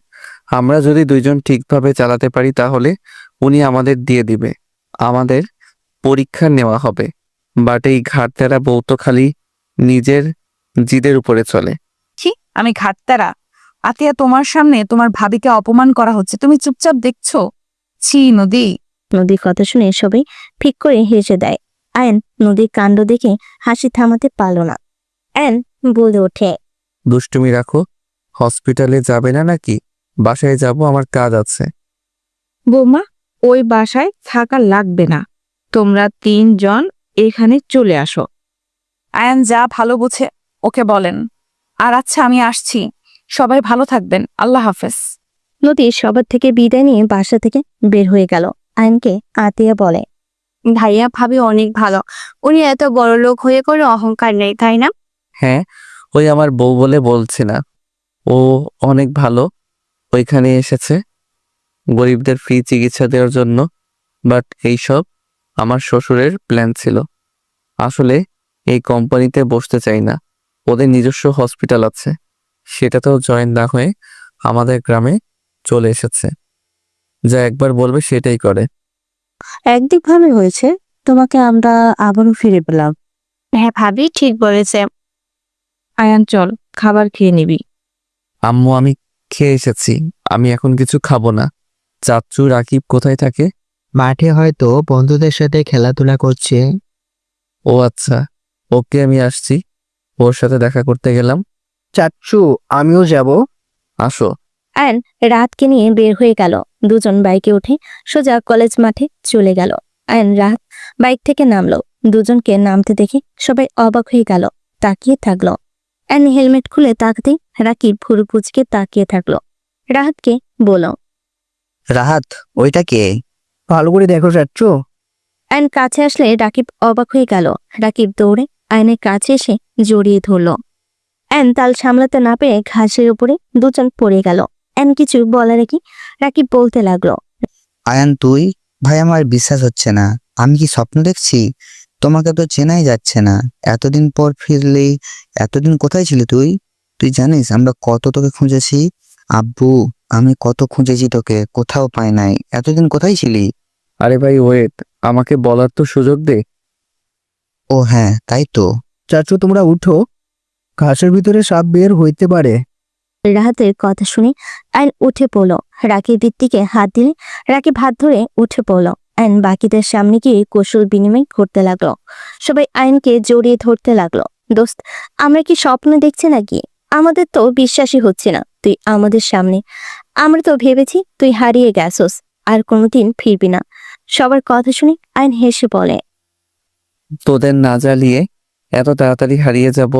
আমরা যদি দুইজন ঠিকভাবে চালাতে পারি তাহলে উনি আমাদের দিয়ে দিবে, আমাদের পরীক্ষা নেওয়া হবে। বাট এই ঘাটতেরা বউ তো খালি নিজের জিদের উপরে চলে। কি, আমি ঘাটতারা? আতিয়া, তোমার সামনে তোমার ভাবিকে অপমান করা হচ্ছে, তুমি চুপচাপ দেখছো? ছি নদী। নদীর কথা শুনে সবাই ফিক করে হেসে দেয়। আয়ন নদীর কাণ্ড দেখে হাসি থামাতে পারল না। আয়ন বলে ওঠে, দুষ্টুমি রাখো, হসপিটালে যাবে না নাকি? বাসায় যাব, আমার কাজ আছে। বৌমা, ওই বাসায় থাকা লাগবে না, তোমরা 3 জন এখানে চলে আসো। আয়ান যা ভালো বুঝে ওকে বলেন। আর আচ্ছা, আমি আসছি, সবাই ভালো থাকবেন, আল্লাহ হাফেজ। নদী সবার থেকে বিদায় নিয়ে বাসা থেকে বের হয়ে গেল। আয়নকে আতিয়া বলে, ভাইয়া ভাবি অনেক ভালো, উনি এত বড় লোক হয়ে কোনো অহংকার নেই, তাই না? হ্যাঁ, ওই আমার বউ বলে বলছি না, ও অনেক ভালো। ওইখানে এসেছে গরিবদের ফ্রি চিকিৎসা দেওয়ার জন্য। বাট এইসব আমার শ্বশুরের প্ল্যান ছিল। আসলে এই কোম্পানিতে বসতে চাই না, ওদের নিজস্ব হসপিটাল আছে, সেটাতেও জয়েন না হয়ে আমাদের গ্রামে চলে এসেছে। যা একবার বলবে সেটাই করে। একদিক ভাবে হয়েছে, তোমাকে আমরা আবারও ফিরে পেলাম। হ্যাঁ ভাবি ঠিক বলেছে। আয়ান, চল খাবার খেয়ে নিবি। আম্মু, আমি খেয়ে এসেছি, আমি এখন কিছু খাবো না। চাচ্চু রাকিব কোথায় থাকে? মাঠে হয়তো বন্ধুদের সাথে খেলাধুলা করছে। ও আচ্ছা, ওকে, আমি আসছি, ওর সাথে দেখা করতে গেলাম। চাচ্চু, আমিও যাব। আসো। আয়ন রাতকে নিয়ে বের হয়ে গেল। দুজন বাইকে উঠে সোজা কলেজ মাঠে চলে গেল। আয়ন রাত বাইক থেকে নামলো। দুজনকে নামতে দেখে সবাই অবাক হয়ে গেল, তাকিয়ে থাকলো। আয়ন হেলমেট খুলে তাকাতেই রাকিব ভুরু কুচকে তাকিয়ে থাকলো। রাহাতকে বলল, রাহাত, ওইটা কে? ভালো করে দেখো চাচ্চু। আয়ন কাছে আসলে রাকিব অবাক হয়ে গেল। রাকিব দৌড়ে আয়নের কাছে এসে জড়িয়ে ধরল। আয়ন তাল সামলাতে না পেরে ঘাসের উপরে দুজন পড়ে গেল। আয়ন কিছু বলার কি রাকিব বলতে লাগলো, আয়ান তুই? ভাই আমার বিশ্বাস হচ্ছে না, আমি কি স্বপ্ন দেখছি? তোমাকে তো চেনাই যাচ্ছে না, এতদিন পর ফিরলি। এতদিন কোথায় ছিলি তুই? তুই জানিস আমরা কত তোকে খুঁজেছি? আব্বু, আমি কত খুঁজেছি তোকে, কোথাও পাই নাই। এতদিন কোথায় ছিলি? আরে ভাই ওয়েট, আমাকে বলার তো সুযোগ দে। ও হ্যাঁ, তাই তো। চাচ্চু, তোমরা উঠো, ঘাসের ভিতরে সাপ বের হইতে পারে। রাহাতের কথা শুনে আয়ন উঠে পড়ল। রাকিবের দিকে হাত দিলে রাকিব হাত ধরে উঠে পড়ল। আয়ন বাকিদের সামনে গিয়ে কৌশল বিনিময় করতে লাগলো। সবাই আয়নকে জড়িয়ে ধরতে লাগলো। দোস্ত, আমরা কি স্বপ্ন দেখছি নাকি? আমাদের তো বিশ্বাসই হচ্ছে না তুই আমাদের সামনে। আমরা তো ভেবেছি তুই হারিয়ে গেছস, আর কোনোদিন ফিরবি না। সবার কথা শুনে আয়ন হেসে বলে, তোদের না জ্বালিয়ে এত তাড়াতাড়ি হারিয়ে যাব,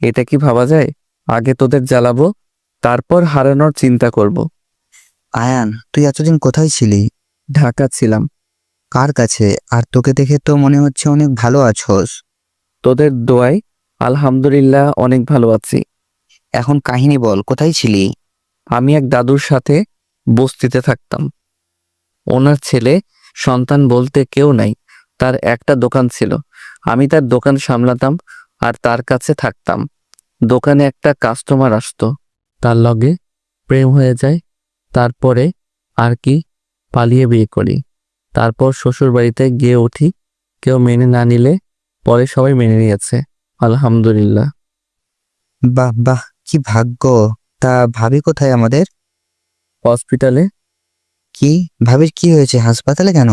এটা কি ভাবা যায়? আগে তোদের জ্বালাবো, তারপর হারানোর চিন্তা করব। আয়ান, তুই এতদিন কোথায় ছিলি? ঢাকা ছিলাম। কার কাছে? আর তোকে দেখে তো মনে হচ্ছে অনেক ভালো আছোস। তোদের দোয়ায় আলহামদুলিল্লাহ অনেক ভালো আছি। এখন কাহিনী বল, কোথায় ছিলি? আমি এক দাদুর সাথে বস্তিতে থাকতাম। ওনার ছেলে সন্তান বলতে কেউ নাই, তার একটা দোকান ছিল। আমি তার দোকান সামলাতাম আর তার কাছে থাকতাম। দোকানে একটা কাস্টমার আসতো, তার লগে প্রেম হয়ে যায়। তারপরে আর কি, পালিয়ে বিয়ে করি। তারপর শ্বশুর বাড়িতে গিয়ে উঠি, কেউ মেনে না নিলে পরে সবাই মেনে নিয়েছে, আলহামদুলিল্লাহ। বাহ বাহ, কি ভাগ্য। তা ভাবি কোথায় আমাদের? হসপিটালে। কি ভাবির কি হয়েছে, হাসপাতালে কেন?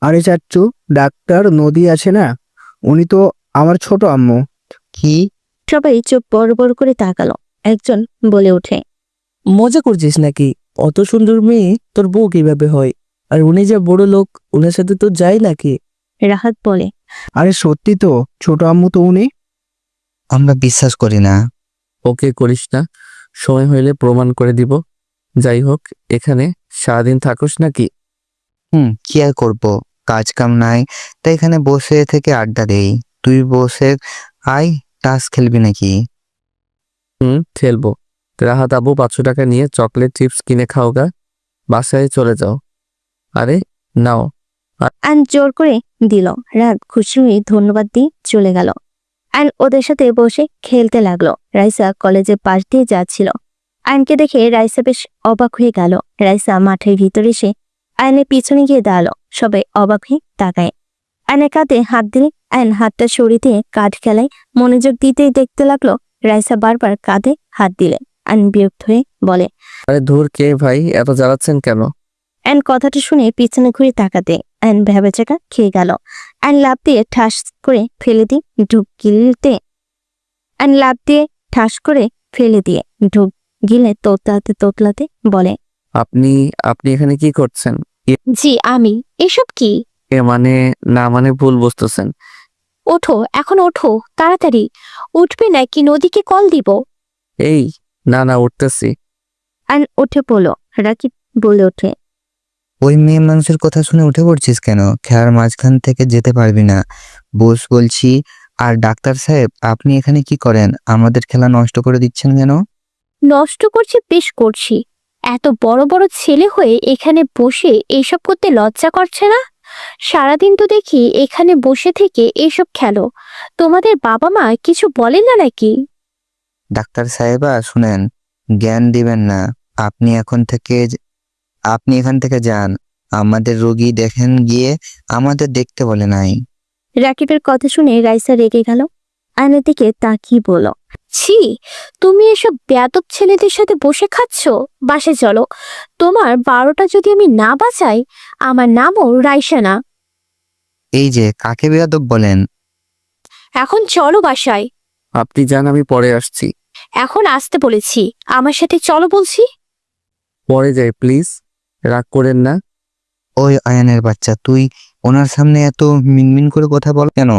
আরে চাচ্চু, ডাক্তার নদী আছে না, উনি তো আমার ছোট আম্মু। কি? সবাই চোখ বড় বড় করে তাকালো। একজন বলে ওঠে, মজা করছিস নাকি? অত সুন্দর মেয়ে তোর বউ কিভাবে হয়? আর উনি যে বড় লোক, ওনার সাথে তো যাই নাকি? রাহাত বলে, আরে সত্যি তো, ছোট আম্মু তো উনি। আমরা বিশ্বাস করি না। ওকে করিস না, সময় হইলে প্রমাণ করে দিব। যাই হোক, এখানে সারাদিন থাকোস নাকি? কি আর করবো, কাজ কাম নাই, তাই এখানে বসে থেকে আড্ডা দেই। তুই বসে আয়, তাস খেলবি নাকি? খেলবো। রাহাত আবু 500 টাকা নিয়ে চকলেট চিপস কিনে খাও গা, বাসায় চলে যাও। আরে নাও। আইন জোর করে দিল। রাত খুশি হয়ে ধন্যবাদ দিয়ে চলে গেল। আইন ওদের সাথে বসে খেলতে লাগলো। রাইসা কলেজের পাশ দিয়ে যাচ্ছিল। আইনকে দেখে রাইসা বেশ অবাক হয়ে গেল। রাইসা মাঠের ভিতরে এসে আইনের পিছনে গিয়ে দাঁড়ালো। সবাই অবাক হয়ে তাকায়। আইনের কাঁধে হাত দিলে আইন হাতটা সরিয়ে দিয়ে কাঠ খেলায় মনোযোগ দিতেই দেখতে লাগলো রাইসা বারবার কাঁধে হাত দিলে। আইন বিরক্ত হয়ে বলে, আরে ধুর, কে ভাই এত জ্বালাচ্ছেন কেন? আইন কথাটা শুনে পিছনে ঘুরে তাকাতে আইন ভেবেচাকা খেয়ে গেল। আইন লাফ দিয়ে ঠাস করে ফেলে দিয়ে ঢুক গিলতে আইন লাফ দিয়ে ঠাস করে ফেলে দিয়ে ঢুক গিলে তোতলাতে তোতলাতে বলে, আপনি আপনি এখানে কি করছেন? জি আমি। এসব কি? এ মানে না মানে ভুল বুঝতেছেন। ওঠো, এখন ওঠো তাড়াতাড়ি। উঠবে নাকি নদীকে কল দিব? এই না না, উঠতেছি। আইন উঠে পড়লো। রাকিব বলে ওঠে, ওই মেয়ে মানুষের কথা শুনে উঠে পড়ছিস কেন? খেলার মাঝখান থেকে যেতে পারবি না, বস বলছি। আর ডাক্তার সাহেব, আপনি এখানে কি করেন? আমাদের খেলা নষ্ট করে দিচ্ছেন কেন? নষ্ট করছি বেশ করছি। এত বড় বড় ছেলে হয়ে এখানে বসে এইসব করতে লজ্জা করছে না? সারাদিন তো দেখি এখানে বসে থেকে এইসব খেলো। তোমাদের বাবা মা কিছু বলে না নাকি? ডাক্তার সাহেবা শুনেন, জ্ঞান দিবেন না। আপনি এখান থেকে যান। আমাদের রোগী দেখেন গিয়ে, আমাদের দেখতে বলে নাই। রাকিবের কথা শুনে রাইসা রেগে গেল। আয়নের দিকে তাকিয়ে বলল, ছি, তুমি এসব বেয়াদব ছেলেদের সাথে বসে খাচ্ছ। বাসে চলো। তোমার 12টা যদি আমি না বাঁচাই, আমার নামও রাইসা না। এই যে কাকে বেয়াদব বলেন? এখন চলো বাসায়। আপনি যান, আমি পরে আসছি। এখন আসতে বলেছি, আমার সাথে চলো বলছি। পরে যাই প্লিজ, রাগ করেন না। ওই আয়ানের বাচ্চা, তুই ওনার সামনে এত মিনমিন করে কথা বল কেন?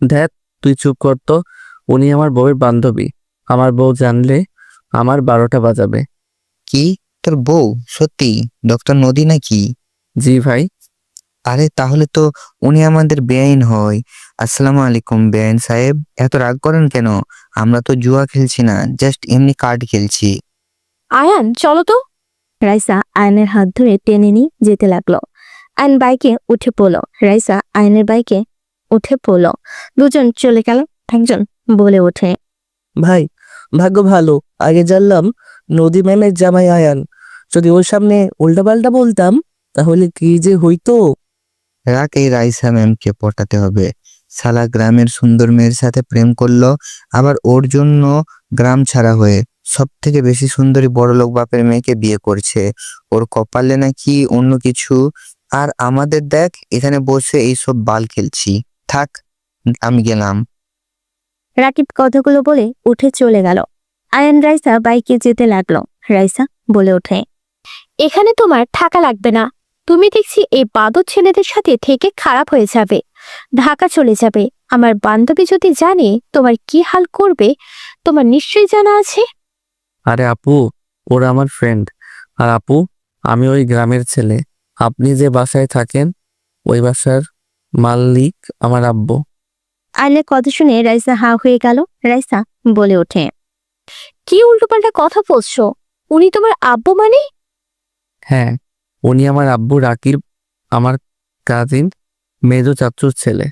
ধ্যাত, তুই চুপ কর তো। উনি আমার বউয়ের বান্ধবী। আমার বউ জানলে আমার 12টা বাজাবে। কি, তোর বউ? সত্যি ডক্টর নদী নাকি? জি ভাই। আরে তাহলে তো উনি আমাদের বেআইন হয়। আসসালামু আলাইকুম বেআইন সাহেব, এত রাগ করেন কেন? আমরা তো জুয়া খেলছি না, জাস্ট এমনি কার্ড খেলছি। আয়ান চলো তো। রাইসা আয়নের হাত ধরে টেনে নিয়ে যেতে লাগলো। আয়ন বাইকে উঠে পড়লো। রাইসা আয়নের বাইকে উঠে পড়লো। দুজন চলে গেল। একজন বলে ওঠে, ভাই, ভাগ্য ভালো, আগে জানলাম নদী ম্যামের জামাই আয়ান। যদি ওর সামনে উল্টাপাল্টা বলতাম তাহলে কি যে হইতো। রাগ, এই রাইসা ম্যামকে পটাতে হবে। সালা গ্রামের সুন্দর মেয়ের সাথে প্রেম করলো, আবার ওর জন্য গ্রাম ছাড়া হয়ে সব থেকে বেশি সুন্দরী বড়লোক বাপের মেয়েকে বিয়ে করছে। ওর কপালে নাকি অন্য কিছু। আর আমাদের দেখ, এখানে বসে এইসব বাল খেলছি। থাক, আমি গেলাম। রাকিব কথাগুলো বলে উঠে চলে গেল। আয়ন রাইসা বাইকে যেতে লাগলো। রাইসা বলে ওঠে, এখানে তোমার থাকা লাগবে না। তুমি দেখছি এই বাদর ছেলেদের সাথে থেকে খারাপ হয়ে যাবে, ঢাকা চলে যাবে। আমার বান্ধবী যদি জানে তোমার কি হাল করবে, তোমার নিশ্চয়ই জানা আছে। আরে আপু, ওরা আমার ফ্রেন্ড। আর আপু, আমি ওই গ্রামের ছেলে। আপনি যে বাসায় থাকেন ওই বাসার মালিক আমার আব্বু। আয়নের কথা শুনে রাইসা হা হয়ে গেল। রাইসা বলে ওঠে, কি উল্টোপাল্টা কথা বলছো? উনি তোমার আব্বু মানে? হ্যাঁ, উনি আমার আব্বু রাকিব, আমার কাজিন মেজো চাচুর ছেলে।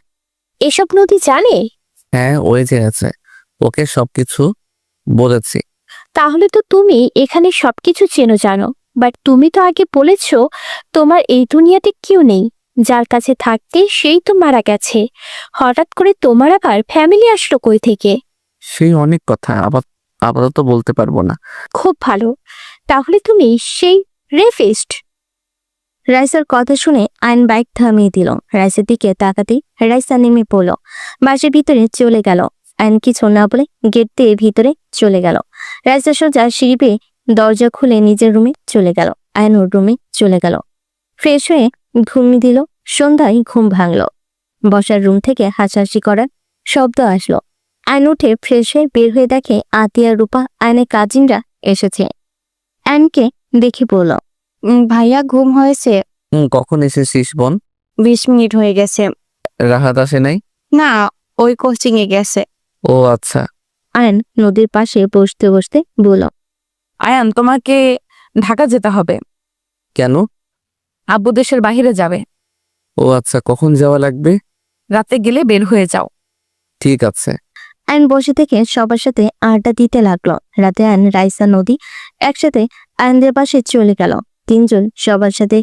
এসব নদী জানে? হ্যাঁ, ওই জেনেছে, ওকে সবকিছু বলেছি। তাহলে তো তুমি এখানে সবকিছু চেনো জানো। বাট তুমি তো আগে বলেছো তোমার এই দুনিয়াতে কেউ নেই। যার কাছে থাকতে সেই তো মারা গেছে। হঠাৎ করে তোমার আবার ফ্যামিলি আসলো কই থেকে? সেই অনেক কথা আপাতত বলতে পারবো না। খুব ভালো, তাহলে তুমি সেই রেফিস্ট। রাইসার কথা শুনে আইন বাইক থামিয়ে দিল। রাইসের দিকে তাকাতেই রাইসা নেমে পড়ল, বাসের ভিতরে চলে গেল। আইন কিছু না বলে গেট দিয়ে ভিতরে চলে গেল। রাইসা সোজা সিঁড়ি বেয়ে দরজা খুলে নিজের রুমে চলে গেল। আইন ওর রুমে চলে গেল, ফ্রেশ হয়ে ঘুমিয়ে দিল। সন্ধ্যায় ঘুম ভাঙল, বসার রুম থেকে হাসাহাসি করার শব্দ আসলো। আইন উঠে ফ্রেশ হয়ে বের হয়ে দেখে আতিয়া, রূপা, আইনের কাজিনরা এসেছে। আইনকে দেখে বলল, ভাইয়া ঘুম হয়েছে? কখন এসেছিস বোন? 20 মিনিট হয়ে গেছে। রাহাত আসে নাই? না, ওই কোচিং এ গেছে। ও আচ্ছা। আয়ন নদীর পাশে বসতে বসতে বলল, আয়ান, তোমাকে ঢাকা যেতে হবে। কেন? আব্বু দেশের বাইরে যাবে। ও আচ্ছা, কখন যাওয়া লাগবে? রাতে গেলে বের হয়ে যাও। ঠিক আছে। আয়ন বসে থেকে সবার সাথে আড্ডা দিতে লাগলো। রাতে আয়ন, রাইসা, নদী একসাথে আয়নদের পাশে চলে গেল। তিনজন সবার সাথে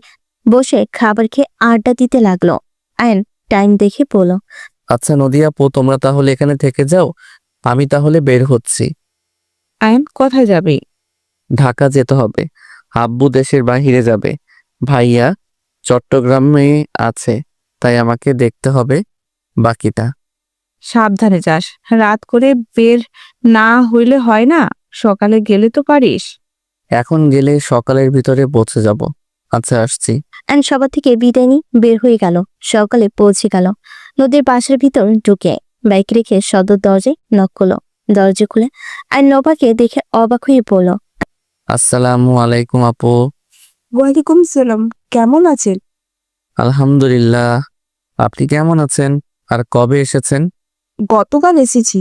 বসে খাবার খেয়ে আড্ডা দিতে লাগলো। আয়ন টাইম দেখে বলল, আচ্ছা নদী আপু, তোমরা তাহলে এখানে থেকে যাও, আমি তাহলে বের হচ্ছি। আয়ন কোথায় যাবে? ঢাকা যেতে হবে, আব্বু দেশের বাইরে যাবে, ভাইয়া চট্টগ্রামে আছে, তাই আমাকে দেখতে হবে বাকিটা। সাবধানে যাস, রাত করে বের না হইলে হয় না, সকালে গেলে তো পারিস। এখন গেলে সকালের ভিতরে পৌঁছে যাব। আচ্ছা আসছি। আয়ন সবার থেকে বিদায় নিয়ে বের হয়ে গেল। সকালে পৌঁছে গেল নদীর পাশের ভিতর ঢুকে বাইক রেখে সদর দরজায় নক করলো। দরজা খুলে আয়ন নবাকে দেখে অবাক হয়ে পড়ল। আসসালামু আলাইকুম আপু। ওয়ালাইকুম সালাম, কেমন আছেন? আলহামদুলিল্লাহ, আপনি কেমন আছেন? আর কবে এসেছেন? গতকাল এসেছি,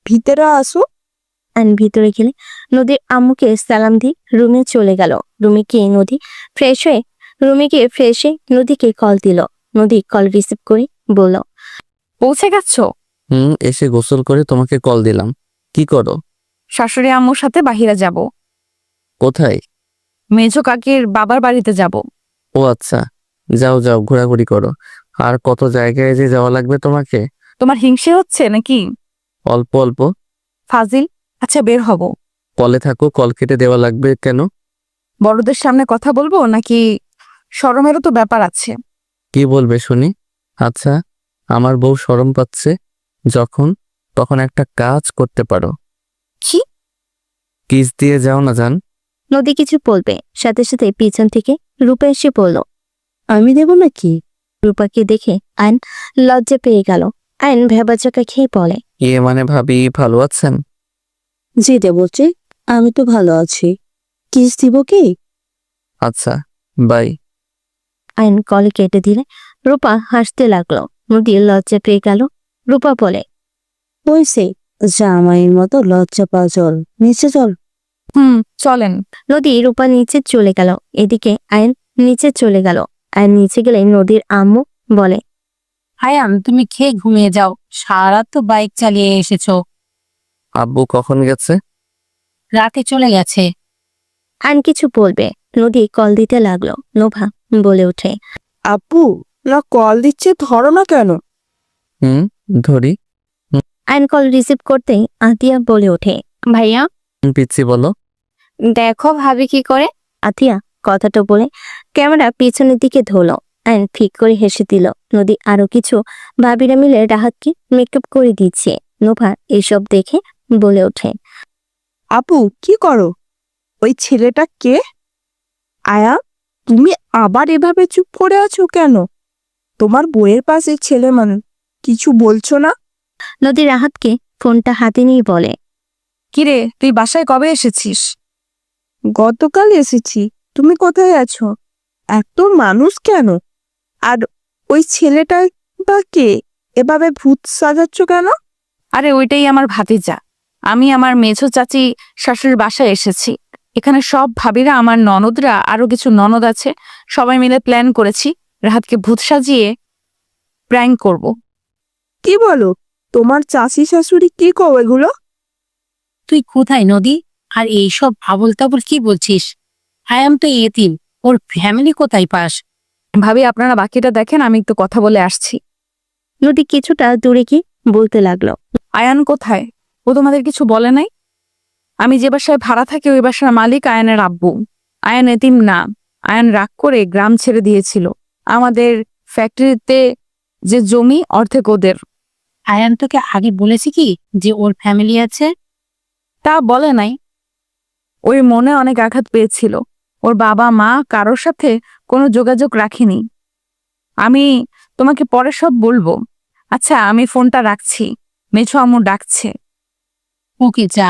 ভিতরে আসো। আয়ন ভিতরে গেলে নদীর আম্মুকে সালাম দিয়ে রুমে চলে গেল। রুমে গিয়ে নদী ফ্রেশ হয়ে নদীকে কল দিল। নদী কল রিসিভ করে বলল, পৌঁছে গেছো? এসে গোসল করে তোমাকে কল দিলাম। কি করো? শাশুড়ি আম্মুর সাথে বাইরে যাব। কোথায়? মেজো কাকির বাবার বাড়িতে যাব। ও আচ্ছা, যাও যাও, ঘোরাঘুরি করো। আর কত জায়গায় যে যাওয়া লাগবে তোমাকে? তোমার হিংসে হচ্ছে নাকি? অল্প অল্প। ফাজিল। আচ্ছা, বের হব। কলে থাকো, কল কেটে দেওয়া লাগবে কেন? বড়দের সামনে কথা বলবো নাকি? শরমেরও তো ব্যাপার আছে। কি বলবে শুনি? আচ্ছা, আমার বউ শরম পাচ্ছে যখন, তখন একটা কাজ করতে পারো। কি? কিস দিয়ে যাও না জান। নদী কিছু বলবে, সাথে সাথে পিছন থেকে রূপা এসে পড়ল। আমি দেব নাকি? রূপাকে দেখে আয়ন লজ্জা পেয়ে গেল। আয়ন ভেবাচাকা খেয়ে বলে, মানে ভাবি ভালো আছেন? জি দেবজি, আমি তো ভালো আছি। কিস দিব কি? আচ্ছা, বাই। আয়ন কল কেটে দিলে রূপা হাসতে লাগলো। নদী লজ্জা পেয়ে গেল। রূপা বলে, হয়েছে, জামাইয়ের মতো লজ্জা পাওয়া, চল নিচে চল। চলেন। নদী রূপা নিচে চলে গেল। এদিকে আয়ন নিচে চলে গেল। আয়ন নিচে গেলে নদীর আম্মু বলে, আয়ান, তুমি খেয়ে ঘুমিয়ে যাও, সারা তো বাইক চালিয়ে এসেছো। আব্বু কখন গেছে? রাতে চলে গেছে। আয়ন কিছু বলবে, নদী কল দিতে লাগলো। নোভা বলে ওঠে, আপু না কল দিচ্ছে, ধরো না কেন? ধরি। আয়ন কল রিসিভ করতেই আতিয়া বলে ওঠে, ভাইয়া পিচ্ছি বলো। দেখো ভাবি কি করে। আতিয়া কথাটা বলে ক্যামেরা পিছনের দিকে ধরলো। আয়ন ফিক করে হেসে দিল। নদী আরো কিছু ভাবিরা মিলে রাহাতকে মেকআপ করে দিচ্ছে। নোভা এসব দেখে বলে ওঠে, আপু কি করো? ওই ছেলেটা কে? আয়া, তুমি আবার এভাবে চুপ করে আছো কেন? তোমার বইয়ের পাশে ছেলে মানুষ, কিছু বলছো না? নদী রাহাতকে ফোনটা হাতে নিয়ে বলে, কিরে, তুই বাসায় কবে এসেছিস? গতকাল এসেছি। তুমি কোথায় আছো? এত মানুষ কেন? আর ওই ছেলেটা বা কে? এভাবে ভূত সাজাচ্ছ কেন? আরে ওইটাই আমার ভাতিজা। আমি আমার মেঝো চাচি শাশুড়ির বাসায় এসেছি। এখানে সব ভাবিরা, আমার ননদরা, আরো কিছু ননদ আছে, সবাই মিলে প্ল্যান করেছি রাহাতকে ভূত সাজিয়ে প্র্যাঙ্ক করব। কি বলো? তোমার চাচি শাশুড়ি কি কো এগুলো? তুই কোথায় নদী? আর এইসব আবল তাবল কি বলছিস? আয়াম তো এতিম, ওর ফ্যামিলি কোথায় পাস? ভাবি আপনারা বাকিটা দেখেন, আমি একটু কথা বলে আসছি। নদী কিছুটা দূরে গিয়ে বলতে লাগলো। আয়ান কোথায়? ও তোমাদের কিছু বলে নাই? আমি যে বাসায় ভাড়া থাকি ওই বাসার মালিক আয়ানের আব্বু। আয়ান এতিম না। আয়ান রাগ করে গ্রাম ছেড়ে দিয়েছিল। আমাদের ফ্যাক্টরিতে যে জমি অর্ধেক ওদের। আয়ান তোকে আগে বলেছি কি যে ওর ফ্যামিলি আছে? তা বলে নাই। ওই মনে অনেক আঘাত পেয়েছিল। ওর বাবা মা কারোর সাথে কোনো যোগাযোগ রাখিনি। আমি তোমাকে পরে সব বলবো। আচ্ছা, আমি ফোনটা রাখছি, মেছো আম্মু ডাকছে। ওকে যা।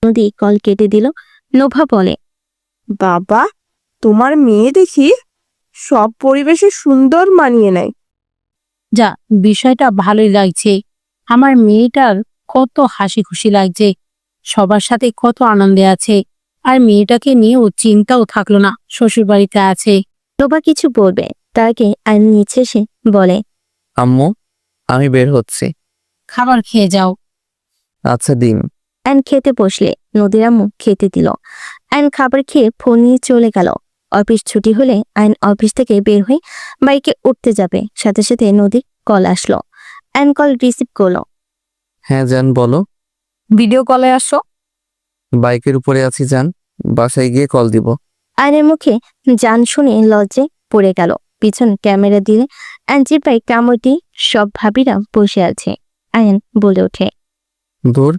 নদী কল কেটে দিল। নোভা বলে, বাবা, তোমার মেয়ে দেখি সব পরিবেশে সুন্দর মানিয়ে নেয়। যা, বিষয়টা ভালোই লাগছে। আমার মেয়েটার কত হাসি খুশি লাগছে, সবার সাথে কত আনন্দে আছে। আর মেয়েটাকে নিয়েও চিন্তাও থাকলো না, শ্বশুর বাড়িতে আছে। নোভা কিছু বলবে তার আগে আয়ন নিচে এসে বলে, আম্মু, আমি বের হচ্ছি। খাবার খেয়ে যাও। আচ্ছা দিন। আয়ন খেতে বসলে নদীর আম্মু খেতে দিল। আয়ন খাবার খেয়ে ফোন নিয়ে চলে গেল। অফিস ছুটি হলে আয়ন অফিস থেকে বের হয়ে বাইকে উঠতে যাবে, সাথে সাথে নদীর কল আসলো। আয়ন কল রিসিভ করলো। হ্যাঁ জান, বলো। ভিডিও কলে আসো। বাইকের উপরে আছি জান, বাসায় গিয়ে কল দিব। আয়নের মুখে জান শুনে লজ্জায় পড়ে গেল। পিছন ক্যামেরা দিলে আয়নজির পায়ে কামড় দিয়ে সব ভাবিরা বসে আছে। আয়ন বলে ওঠে, দূর,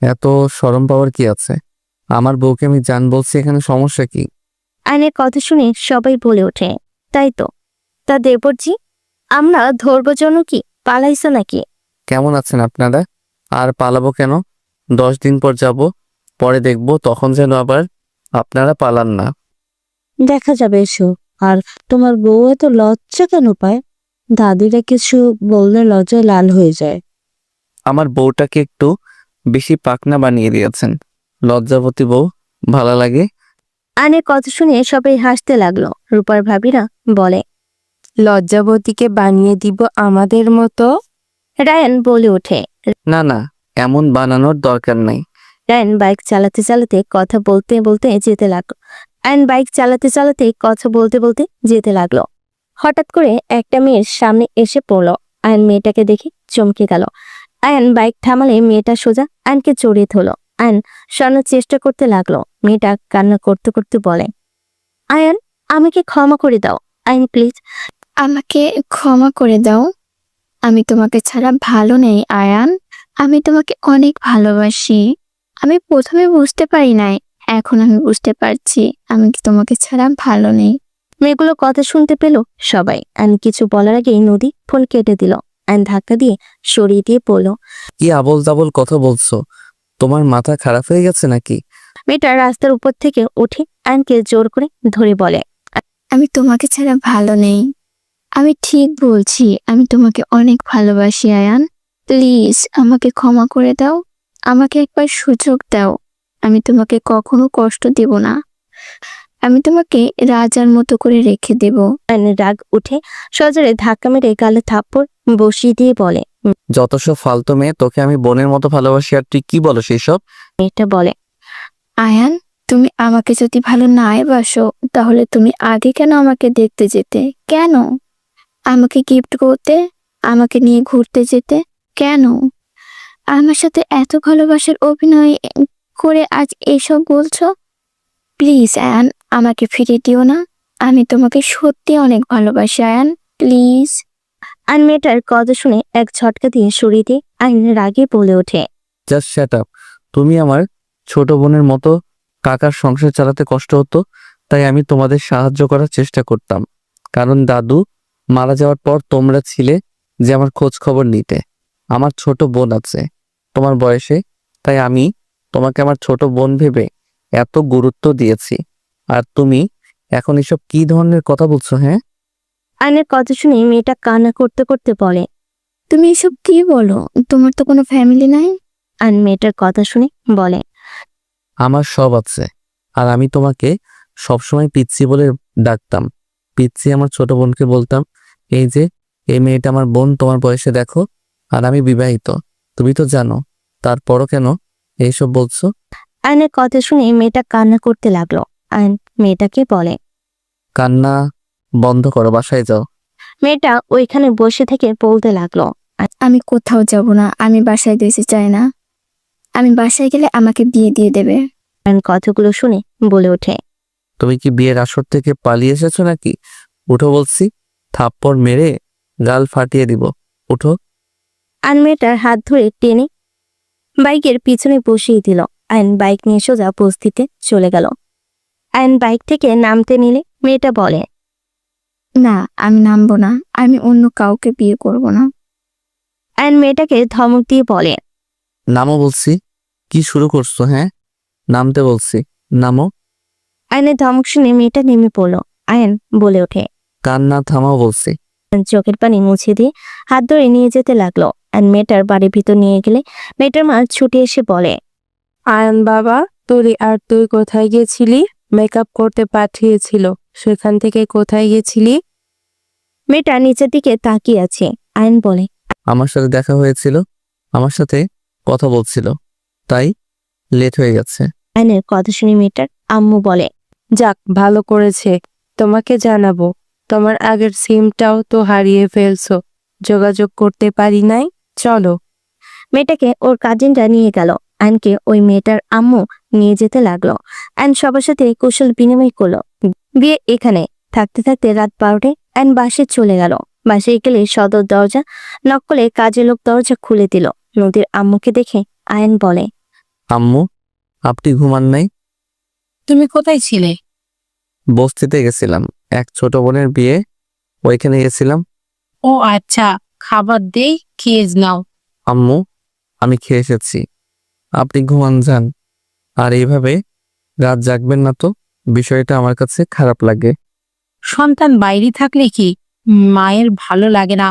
এত শরম পাওয়ার কি আছে? আমার বউকে আমি জান বলছি, এখানে সমস্যা কি? আয়নের কথা শুনে সবাই বলে ওঠে, তাই তো, তা দেবরজি, আমরা ধরবো জন্য কি পালাইছো নাকি? কেমন আছেন আপনারা? আর পালাবো কেন? 10 দিন পর যাব, পরে দেখবো, তখন যেন আবার আপনারা পালান না। দেখা যাবে এসো। আর তোমার বউ এত লজ্জা কেন পায়? দাদিরা কিছু বললে লজ্জায় লাল হয়ে যায়। আমার বউটাকে একটু বেশি পাকনা বানিয়ে দিয়েছেন। লজ্জাবতী বউ ভালো লাগে। আয়নের কথা শুনে সবাই হাসতে লাগলো। রূপার ভাবিরা বলে, লজ্জাবতীকে বানিয়ে দিব আমাদের মতো। রায়ান বলে ওঠে। না না, এমন বানানোর দরকার নাই। রায়ান বাইক চালাতে চালাতে কথা বলতে বলতে যেতে লাগলো। আয়ন বাইক চালাতে চালাতে কথা বলতে বলতে যেতে লাগলো। হঠাৎ করে একটা মেয়ের সামনে এসে পড়লো। আয়ন মেয়েটাকে দেখে চমকে গেল। আয়ন বাইক থামালে মেয়েটা সোজা আয়নকে জড়িয়ে ধরলো। আয়ন সরানোর চেষ্টা করতে লাগলো। মেয়েটা কান্না করতে করতে বলে, আয়ন, আমাকে ক্ষমা করে দাও। Ion please. আমাকে ক্ষমা করে দাও। আমি তোমাকে ছাড়া ভালো নেই আয়ান। আমি তোমাকে অনেক ভালোবাসি। আমি প্রথমে বুঝতে পারি নাই, এখন আমি বুঝতে পারছি আমি কি তোমাকে ছাড়া ভালো নেই। মেয়েগুলো কথা শুনতে পেল সবাই। আয়ন কিছু বলার আগেই নদী ফোন কেটে দিল। আয়ন ধাক্কা দিয়ে সরিয়ে দিয়ে পড়লো। কি আবল তাবল কথা বলছো? তোমার মাথা খারাপ হয়ে গেছে নাকি? মেয়েটা রাস্তার উপর থেকে উঠে আয়নকে জোর করে ধরে বলে, আমি তোমাকে ছাড়া ভালো নেই। আমি ঠিক বলছি, আমি তোমাকে অনেক ভালোবাসি আয়ান। প্লিজ আমাকে ক্ষমা করে দাও। আমাকে একবার সুযোগ দাও। আমি তোমাকে কখনো কষ্ট দেব না। আমি তোমাকে রাজার মতো করে রেখে দেব। আয়নের রাগ উঠে সজোরে ধাক্কা মেরে গালে থাপ্পড় বসিয়ে দিয়ে বলে, যত সব ফালতু মেয়ে, তোকে আমি বোনের মতো ভালোবাসি আর তুই কি বলো সেই সব? মেয়েটা বলে, আয়ান, তুমি আমাকে যদি ভালো নাই বাসো তাহলে তুমি আগে কেন আমাকে দেখতে যেতে? কেন আমাকে গিফট করতে, আমাকে নিয়ে ঘুরতে যেতে? কেন আমার সাথে এত ভালোবাসার অভিনয় করে আজ এসব বলছো? প্লিজ আয়ান, আমাকে ফিরিয়ে দিও না। আমি তোমাকে সত্যি অনেক ভালোবাসি আয়ান, প্লিজ। আয়ন মেয়েটার কথা শুনে এক ঝটকা দিয়ে সরিয়ে দিয়ে আয়নের রাগে বলে ওঠে, জাস্ট শ্যাট আপ। তুমি আমার ছোট বোনের মতো, কাকার সংসার চালাতে কষ্ট হতো, তাই আমি তোমাদের সাহায্য করার চেষ্টা করতাম। কারণ দাদু মারা যাওয়ার পর তোমরা ছিলে যে আমার খোঁজ খবর নিতে। আমার ছোট বোন আছে তোমার বয়সে, তাই আমি তোমাকে আমার ছোট বোন ভেবে এত গুরুত্ব দিয়েছি। আর তুমি এখন এসব কি ধরনের কথা বলছো? হ্যাঁ, আয়নের কথা শুনে মেয়েটা কান্না করতে করতে বলে, তুমি এসব কি বলো? তোমার তো কোনো ফ্যামিলি নাই। আয়ন মেয়েটার কথা শুনে বলে, আমার সব আছে। আর আমি তোমাকে সবসময় পিচ্ছি বলে ডাকতাম। পিচ্ছি আমার ছোট বোনকে বলতাম, এই যে এই মেয়েটা আমার বোন, তোমার বয়সে দেখো। আর আমি বিবাহিত, তুমি তো জানো। তারপরও কেন এইসব বলছো? আয়নের কথা শুনে মেয়েটা কান্না করতে লাগলো। আয়ন মেয়েটাকে বলে, কান্না বন্ধ করো, বাসায় যাও। মেয়েটা ওইখানে বসে থেকে বলতে লাগলো। আমি কোথাও যাব না, আমি বাসায় যেতে চাই না। আমি বাসায় গেলে আমাকে বিয়ে দিয়ে দেবে। আয়ন কথাগুলো শুনে বলে ওঠে। তুমি কি বিয়ের আসর থেকে পালিয়ে এসেছো নাকি? উঠো বলছি, থাপ্পড় মেরে গাল ফাটিয়ে দিব। উঠো। আয়ন মেয়েটার হাত ধরে টেনে বাইকের পিছনে বসিয়ে দিল। আয়ন বাইক নিয়ে সোজা বস্তিতে চলে গেল। আয়ন বাইক থেকে নামতে নিলে মেয়েটা বলে, না, আমি নামবো না, আমি অন্য কাউকে বিয়ে করব না। আয়ন মেয়েটাকে ধমক দিয়ে বলে, নামো বলছি। কি শুরু করছো? হ্যাঁ, নামতে বলছি, নামো। আয়নের ধমক শুনে মেয়েটা নেমে পড়লো। আয়ন বলে ওঠে। কান্না থামাও বলছি। আয়ন চোখের পানি মুছে দিয়ে হাত ধরে নিয়ে যেতে লাগলো। আয়ন মেয়েটার বাড়ির ভিতর নিয়ে গেলে মেয়েটার মা ছুটে এসে বলে, আয়ন বাবা, তুই কোথায় গেছিলি? মেকআপ করতে পাঠিয়েছিল, সেখান থেকে কোথায় গেছিলি? মেয়েটা নিচের দিকে তাকিয়ে আছে। আয়ন বলে, আমার সাথে দেখা হয়েছিল, আমার সাথে কথা বলছিল, তাই লেট হয়ে গেছে। আয়নের কথা শুনে মেয়েটার আম্মু বলে, যাক, ভালো করেছে। তোমাকে জানাবো, তোমার আগের সিমটাও তো হারিয়ে ফেলছো, যোগাযোগ করতে পারি নাই। চলো। মেয়েটাকে ওর কাজিনরা নিয়ে গেল। আয়নকে ওই মেয়েটার আম্মু নিয়ে যেতে লাগলো। আয়ন সবার সাথে কুশল বিনিময় করলো। বিয়ে এখানে থাকতে থাকতে রাত 12টায় আয়ন বাসে চলে গেল। বাসে গেলে সদর দরজা নক করলে কাজের লোক দরজা খুলে দিল। নদীর আম্মুকে দেখে আয়ন বলে, আম্মু, আপনি ঘুমান নাই? তুমি কোথায় ছিলে? বস্তিতে গেছিলাম, এক ছোট বোনের বিয়ে, ওইখানে গেছিলাম। ও আচ্ছা, খাবার দেই, খেয়ে নাও। আম্মু, আমি খেয়ে এসেছি, আপনি ঘুমান যান। আর এইভাবে রাত জাগবেন না তো, বিষয়টা আমার কাছে খারাপ লাগে। সন্তান বাইরে থাকলে কি মায়ের ভালো লাগে না?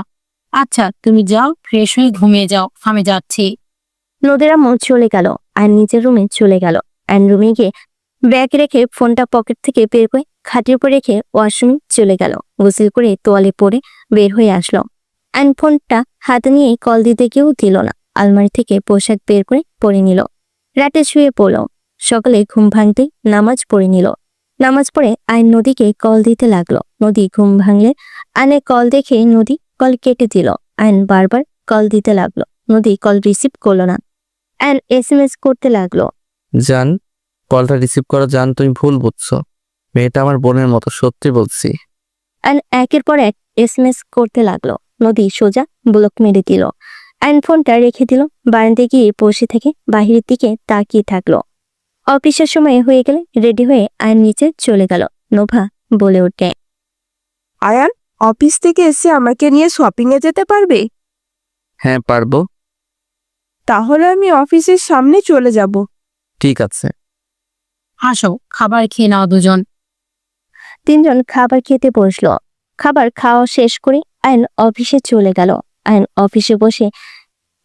আচ্ছা, তুমি যাও, ফ্রেশ হয়ে ঘুমিয়ে যাও, আমি যাচ্ছি। নদীর আম্মু চলে গেল। আয়ন নিজের রুমে চলে গেল। আয়ন রুমে গিয়ে ব্যাগ রেখে ফোনটা পকেট থেকে বের করে খাটের উপর রেখে ওয়াশরুমে চলে গেল। গোসল করে তোয়ালে পরে বের হয়ে আসলো। আয়ন ফোনটা হাতে নিয়ে কল দিতে কেউ দিল না। আলমারি থেকে পোশাক বের করে পরে নিল। রাতে শুয়ে পড়ল। সকালে ঘুম ভাঙতেই নামাজ পড়ে নিল। নামাজ পড়ে আয়ন নদীকে কল দিতে লাগলো। নদী ঘুম ভাঙলে আয়নের কল দেখে নদী কল কেটে দিল। আয়ন বারবার কল দিতে লাগলো। নদী কল রিসিভ করলো না। আয়ন SMS করতে লাগলো। জান, কলটা রিসিভ করো। জান, তুমি ভুল বুঝছো, মেয়েটা আমার বোনের মতো, সত্যি বলছি। আয়ন একের পর এক SMS করতে লাগলো। নদী সোজা ব্লক মেরে দিল। আয়ন ফোনটা রেখে দিল। বারান্দায় গিয়ে বসে থেকে বাহিরের দিকে তাকিয়ে থাকলো। অফিসের সময় হয়ে গেলে রেডি হয়ে আয়ন নিচে চলে গেল। নোভা বলে ওঠে, আয়ান, অফিস থেকে এসে আমাকে নিয়ে শপিং এ যেতে পারবে? হ্যাঁ, পারবো। তাহলে আমি অফিসের সামনে চলে যাব। ঠিক আছে। আসো, খাবার খেয়ে নাও দুজন। তিনজন খাবার খেতে বসলো। খাবার খাওয়া শেষ করে আয়ন অফিসে চলে গেল। আয়ন অফিসে বসে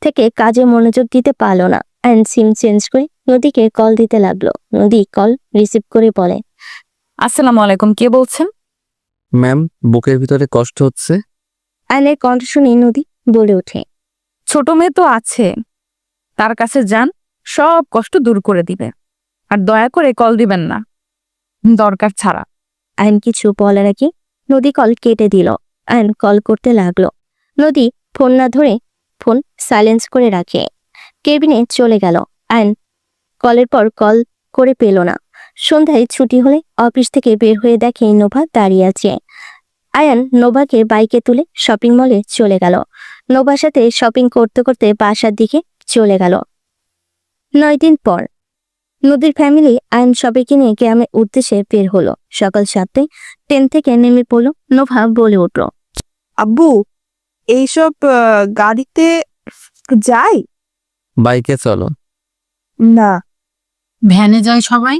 থেকে কাজে মনোযোগ দিতে পারলো না। আয়ন সিম চেঞ্জ করে নদীকে কল দিতে লাগলো। নদী কল রিসিভ করে বলে, আসসালামু আলাইকুম, কে বলছেন? ম্যাম, বুকের ভিতরে কষ্ট হচ্ছে। আয়নের কণ্ঠ শুনে নদী বলে ওঠে, ছোট মেয়ে তো আছে, তার কাছে যান, সব কষ্ট দূর করে দিবে। আর দয়া করে কল দিবেন না দরকার ছাড়া। আয়ন কিছু বলার আগে নদী কল কেটে দিল। আয়ন কল করতে লাগলো। নদী ফোন না ধরে ফোন সাইলেন্স করে রাখে কেবিনে চলে গেল। আয়ন কলের পর কল করে পেল না। সন্ধ্যায় ছুটি হলে অফিস থেকে বের হয়ে দেখে নোভা দাঁড়িয়ে আছে। আয়ন নোভাকে বাইকে তুলে শপিং মলে চলে গেল। নোভার সাথে শপিং করতে করতে বাসার দিকে চলে গেল। 9 দিন পর নদীর ফ্যামিলি আয়ন সবাইকে নিয়ে গ্রামের উদ্দেশ্যে বের হলো। সকাল 7টায় ট্রেন থেকে নেমে পড়লো। নোভা বলে উঠল, আব্বু, এইসব গাড়িতে যাই? বাইকে চলো। না। ভ্যানে যায় সবাই।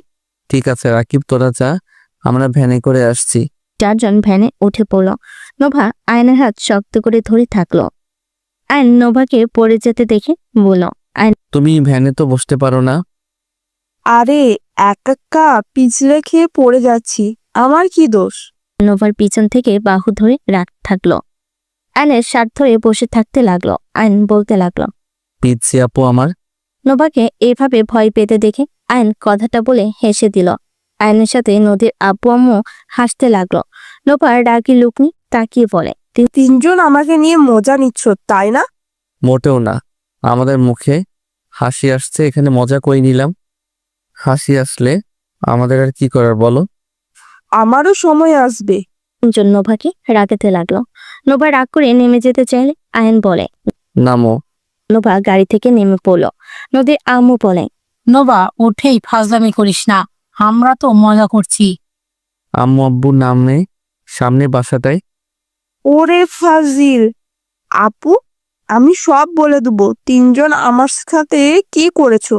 ঠিক আছে রাকিব, তোরা যা, আমরা ভ্যানে করে আসছি। 4 জন ভ্যানে উঠে পড়ল। নোভা আয়নের হাত শক্ত করে ধরে থাকলো। আয়ন নোভাকে পড়ে যেতে দেখে বলল, তুমি ভ্যানে তো বসতে পারো না? আরে একা পিছলে খেয়ে পড়ে যাচ্ছি, আমার কি দোষ? নোভার পিছন থেকে বাহু ধরে রাখ থাকলো। আয়নের শার্ট ধরে বসে থাকতে লাগলো। আয়ন বলতে লাগলো, পিচ্ছি আপু আমার। নোভাকে এভাবে ভয় পেতে দেখে আয়ন কথাটা বলে হেসে দিল। আয়নের সাথে নদীর আব্বু আম্মু হাসতে লাগলো। নোভা রাগি লুক নিয়ে তাকিয়ে বলে, তিনজন আমাকে নিয়ে মজা নিচ্ছ তাই না? মোটেও না, আমাদের মুখে হাসি আসছে, এখানে মজা করে নিলাম। হাসি আসলে আমাদের আর কি করার বলো? আমারও সময় আসবে। তিনজন নোভাকে রাগাতে লাগলো। নোভা রাগ করে নেমে যেতে চাইলে আয়ন বলে। নামো। নোভা গাড়ি থেকে নেমে পড়ল। নদীর আম্মু বলে, নোভা উঠেই ফাজলামি করিস না, আমরা তো মজা করছি। আম্মু আব্বুর নামে সামনে বাসাটায়। ওরে ফাজিল! আপু, আমি সব বলে দেবো তিনজন আমার সাথে কি করেছো।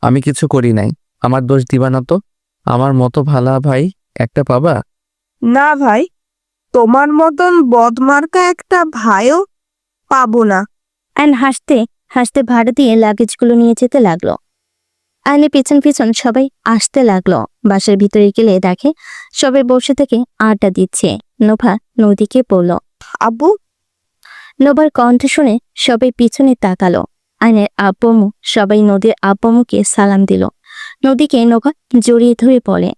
আমি কিছু করি নাই, আমার দোষ দিবা না তো। আমার মতো ভালা ভাই একটা পাবা? না ভাই, তোমার মতন বদমার্কা একটা ভাইও পাবো না। আয়ন হাসতে হাসতে ভাড়া দিয়ে লাগেজগুলো নিয়ে যেতে লাগলো। আয়নের পিছন পিছন সবাই আসতে লাগলো। বাসার ভিতরে গেলে দেখে সবাই বসে থেকে আড্ডা দিচ্ছে। নোভা নদীকে বলল। আব্বু, নোভার কণ্ঠ শুনে সবাই পিছনে তাকালো। আয়নের আব্বু সবাই নদীর আব্বুকে সালাম দিল। নদীকে নোভা জড়িয়ে ধরে বলে,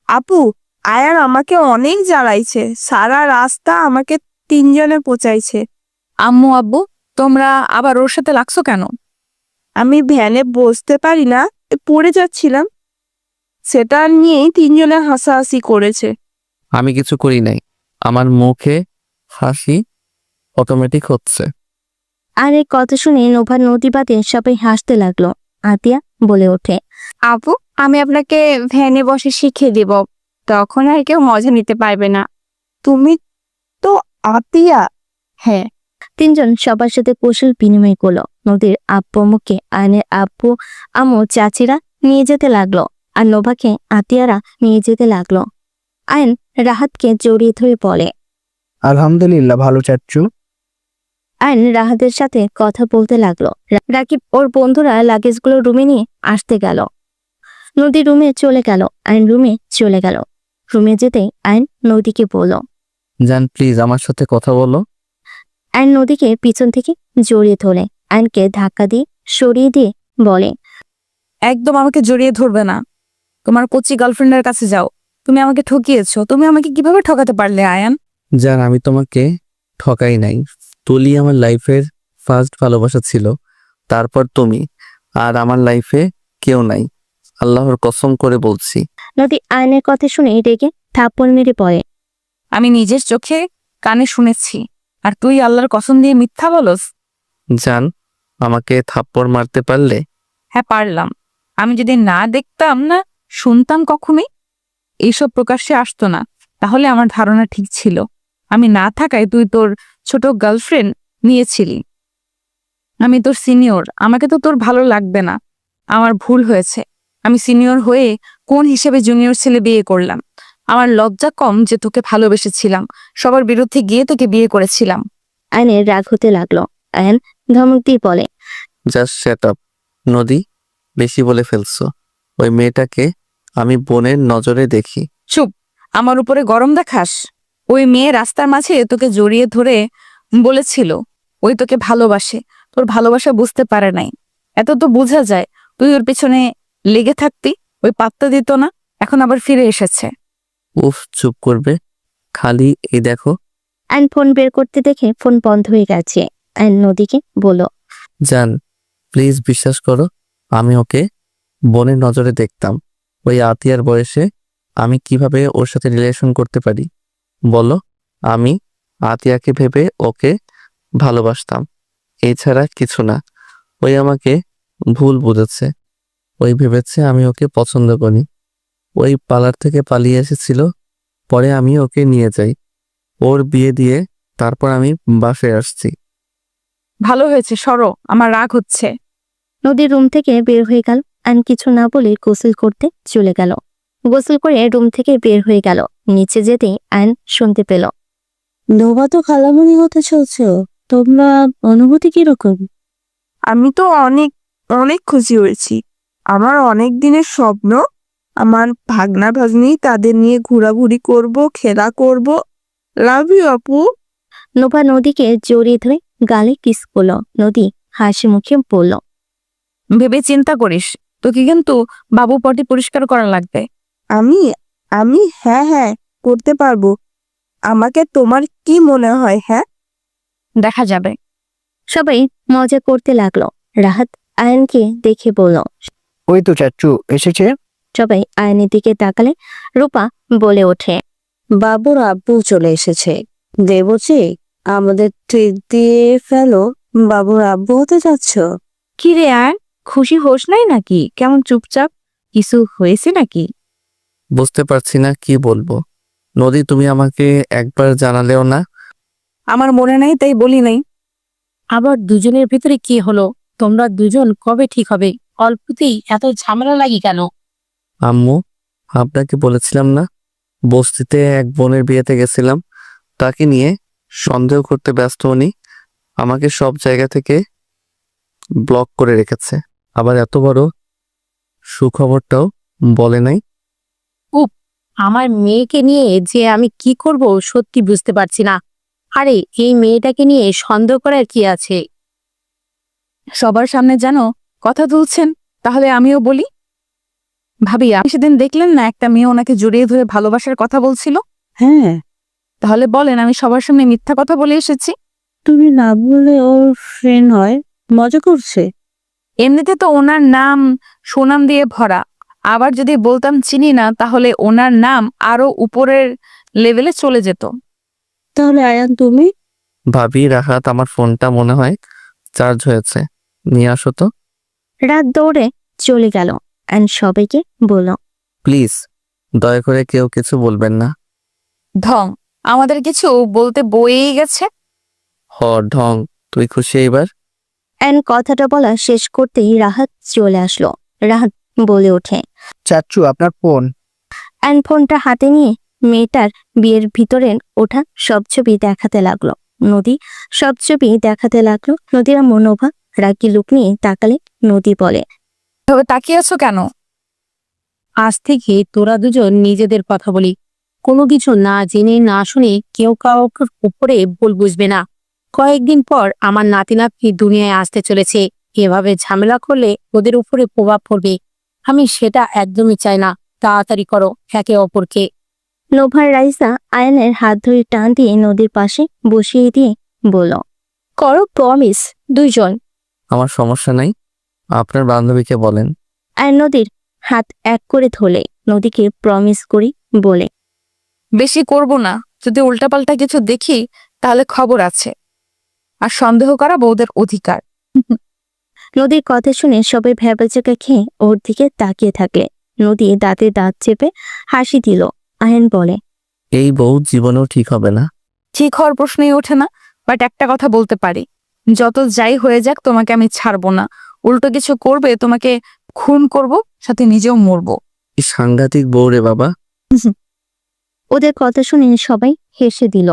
আপু, আয়ান আমাকে অনেক জ্বালাইছে, সারা রাস্তা আমাকে তিনজনে পচাইছে। আম্মু আব্বু, তোমরা আবার ওর সাথে লাগছো কেন? আমি ভ্যানে বসতে পারি না, পড়ে যাচ্ছিলাম, সেটা নিয়েই তিনজনে হাসাহাসি করেছে। আমি কিছু করি নাই, আমার মুখে হাসি অটোমেটিক হচ্ছে। আয়নের কথা শুনে নোভা নদী বাদে সবাই হাসতে লাগলো। আতিয়া বলে ওঠে, আপু, আমি আপনাকে ভ্যানে বসে শিখিয়ে দিব, তখন আর কেউ মজা নিতে পারবে না। তুমি তো আতিয়া? হ্যাঁ। তিনজন সবার সাথে কৌশল বিনিময় করলো। নদীর আব্বু মুখে আয়নের আব্বু আম্মু চাচিরা নিয়ে যেতে লাগলো, আর নোভাকে আতিয়ারা নিয়ে যেতে লাগলো। আয়ন রাহাতকে জড়িয়ে ধরে বলে। আলহামদুলিল্লাহ, ভালো চাচ্ছু। আয়ন রাহাতের সাথে কথা বলতে লাগলো। রাকিব ওর বন্ধুরা লাগেজগুলো রুমে নিয়ে আসতে গেল। নদী রুমে চলে গেল, আয়ন রুমে চলে গেল। রুমে যেতেই আয়ন নদীকে বলল। জান প্লিজ আমার সাথে কথা বলো। আয়ন নদীকে পিছন থেকে জড়িয়ে ধরে আয়নকে ধাক্কা দিয়ে সরিয়ে দিয়ে বলে, একদম আমাকে জড়িয়ে ধরবে না। তোমার কোচি গার্লফ্রেন্ডের কাছে যাও। তুমি আমাকে ঠকিয়েছো। তুমি আমাকে কিভাবে ঠকাতে পারলে আয়ান? জান আমি তোমাকে ঠকাই নাই, তুলি আমার লাইফের ফার্স্ট ভালোবাসা ছিল, তারপর তুমি, আর আমার লাইফে কেউ নাই, আল্লাহর কসম করে বলছি। নদী আয়নের কথা শুনে রেগে থাপ্পড় মেরে পড়ে। আমি নিজের চোখে কানে শুনেছি, আর তুই আল্লাহর কসম দিয়ে মিথ্যা বলস? জান আমাকে থাপ্পড় মারতে পারলে? হ্যাঁ পারলাম। আমি যদি না দেখতাম না শুনতাম কখনোই এইসব প্রকাশ্যে আসতো না, তাহলে আমার ধারণা ঠিক ছিল। আমি না থাকায় তুই তোর ছোট গার্লফ্রেন্ড নিয়েছিলি। আমি তোর সিনিয়র, আমাকে তো তোর ভালো লাগবে না। আমার ভুল হয়েছে। আমি সিনিয়র হয়ে কোন হিসেবে জুনিয়র ছেলে বিয়ে করলাম? আমার লজ্জা কম যে তোকে ভালোবেসেছিলাম, সবার বিরুদ্ধে গিয়ে তোকে বিয়ে করেছিলাম। আয়নের রাগ হতে লাগলো। আয়ন ধমক দিয়ে বলে, জাস্ট শ্যাট আপ নদী, বেশি বলে ফেলছো। ওই মেয়েটাকে আমি বোনের নজরে দেখি। চুপ, আমার উপরে গরম দেখাস? ওই মেয়ে রাস্তার মাঝে তোকে জড়িয়ে ধরে বলেছিল ওই তোকে ভালোবাসে। তোর ভালোবাসা বুঝতে পারে নাই, এত তো বোঝা যায়। তুই ওর পেছনে লেগে থাকতি, ওই পাত্তা দিত না, এখন আবার ফিরে এসেছে। উফ, চুপ করবে খালি। এই দেখো। আয়ন ফোন বের করতে দেখে ফোন বন্ধ হয়ে গেছে। আয়ন নদীকে বলল, জান প্লিজ বিশ্বাস করো, আমি ওকে বোনের নজরে দেখতাম। ওই আতিয়ার বয়সে আমি কিভাবে ওর সাথে রিলেশন করতে পারি বলো? আমি আতিয়াকে ভেবে ওকে ভালোবাসতাম, এছাড়া কিছু না। ওই আমাকে ভুল বুঝেছে, ওই ভেবেছে আমি ওকে পছন্দ করি। ওই পার্লার থেকে পালিয়ে এসেছিল, পরে আমি ওকে নিয়ে যাই, ওর বিয়ে দিয়ে তারপর আমি বাসায় আসছি। ভালো হয়েছে, সরো, আমার রাগ হচ্ছে। নদীর রুম থেকে বের হয়ে গেল। আয়ন কিছু না বলে গোসল করতে চলে গেল। গোসল করে রুম থেকে বের হয়ে গেল। নিচে যেতেই আয়ন শুনতে পেল, নোভা তো খালামণি হতে চলছো, তোমরা অনুভূতি কিরকম? আমি তো অনেক অনেক খুশি হয়েছি। আমার অনেক দিনের স্বপ্ন, আমার ভাগনা ভাগ্নি তাদের নিয়ে ঘোরাঘুরি করব, খেলা করব। লাভ ইউ আপু। নোভা নদীকে জড়িয়ে ধরে গালে কিস করলো। নদী হাসি মুখে বলল, ভেবে চিন্তা করিস, তোকে কিন্তু বাবু পটি পরিষ্কার করা লাগবে। আমি আমি হ্যাঁ হ্যাঁ করতে পারবো। আমাকে তোমার কি মনে হয়? হ্যাঁ, দেখা যাবে। সবাই মজা করতে লাগলো। রাহাত আয়ানকে দেখে বলল। ওই তো চাচ্চু এসেছে। সবাই আয়ানের দিকে তাকালে রূপা বলে ওঠে। বাবুর আব্বু চলে এসেছে। দেবচি, আমাদের ট্রিট দিয়ে ফেলো। বাবুর আব্বু হতে যাচ্ছ? কি রে আয়ান, খুশি হোস নাই নাকি? কেমন চুপচাপ? কিছু হয়েছে নাকি? বুঝতে পারছি না কি বলবো। নদী, তুমি আমাকে একবার জানালেও না। আমার মনে নাই তাই বলি নাই। আবার দুজনের ভিতরে কি হলো? তোমরা দুজন কবে ঠিক হবে? অল্পতেই এত ঝামেলা লাগি কেন? আম্মু, আপনাকে বলেছিলাম না, বস্তিতে এক বোনের বিয়েতে গেছিলাম। তাকে নিয়ে সন্দেহ করতে ব্যস্ত উনি আমাকে সব জায়গা থেকে ব্লক করে রেখেছে। আবার এত বড় সুখবরটাও বলে নাই। আমার মেয়েকে নিয়ে যে আমি কি করব সত্যি বুঝতে পারছি না। আরে এই মেয়েটাকে নিয়ে সন্দেহ করার কি আছে? সবার সামনে যেন কথা তুলছেন, তাহলে আমিও বলি। ভাবি, আপনি সেদিন দেখলেন না একটা মেয়ে ওনাকে জড়িয়ে ধরে ভালোবাসার কথা বলছিল? হ্যাঁ, তাহলে বলেন আমি সবার সামনে মিথ্যা কথা বলে এসেছি? তুমি না বললে ওর ফ্রেন্ড হয়, মজা করছে। এমনিতে তো ওনার নাম সুনাম দিয়ে ভরা, আবার যদি বলতাম চিনি না তাহলে ওনার নাম আরো উপরের লেভেলে চলে যেত। তাহলে আয়ান তুমি? ভাবি, রাহাত, আমার ফোনটা মনে হয় চার্জ হয়েছে, নিয়ে আসো তো। রাত দৌড়ে চলে গেল অ্যান্ড সবাইকে বলল। প্লিজ, দয়া করে কেউ কিছু বলবেন না। ঢং, আমাদের কিছু বলতে বয়েই গেছে। হ ঢং, তুই খুশি এইবার? অ্যান্ড কথাটা বলা শেষ করতেই রাহাত চলে আসলো। রাহাত বলে ওঠে। চাচ্চু আপনার ফোন। অ্যান্ড ফোনটা হাতে নিয়ে মেয়েটার বিয়ের ভিতরে ওঠা সব ছবি দেখাতে লাগলো। নদী সব ছবি দেখাতে লাগলো। নদীর মনোভা রাগি লুক নিয়ে তাকালে নদী বলে। তবে তাকিয়ে আছো কেন? আজ থেকে তোরা দুজন নিজেদের কথা বলি। কোনো কিছু না জেনে না শুনে কেউ কাউকে উপরে ভুল বুঝবে না। কয়েকদিন পর আমার নাতি নাতনি দুনিয়ায় আসতে চলেছে। এভাবে ঝামেলা করলে ওদের উপরে প্রভাব পড়বে। আমি সেটা একদমই চাই না। তাড়াতাড়ি করো একে অপরকে। নোভার রাইসা আয়নের হাত ধরে টান দিয়ে নদীর পাশে বসিয়ে দিয়ে বলল। করো প্রমিস দুইজন। আমার সমস্যা নাই, আপনার বান্ধবীকে বলেন। আর নদীর হাত এক করে ধরে নদীকে প্রমিস করি বলে। বেশি করব না, যদি উল্টাপাল্টা কিছু দেখি তাহলে খবর আছে। আর সন্দেহ করা বউদের অধিকার। নদীর কথা শুনে সবাই ভ্যাবাচাকা খেয়ে ওর দিকে তাকিয়ে থাকলে নদী দাঁতে দাঁত চেপে হাসি দিল। আয়ন বলে। এই বউ জীবনেও ঠিক হবে না। ঠিক হওয়ার প্রশ্নই ওঠে না, বাট একটা কথা বলতে পারি, যত যাই হয়ে যাক তোমাকে আমি ছাড়বো না। উল্টো কিছু করবে তোমাকে খুন করব, সাথে নিজেও মরবো। কি সাংঘাতিক বউ রে বাবা। ওদের কথা শুনে সবাই হেসে দিল।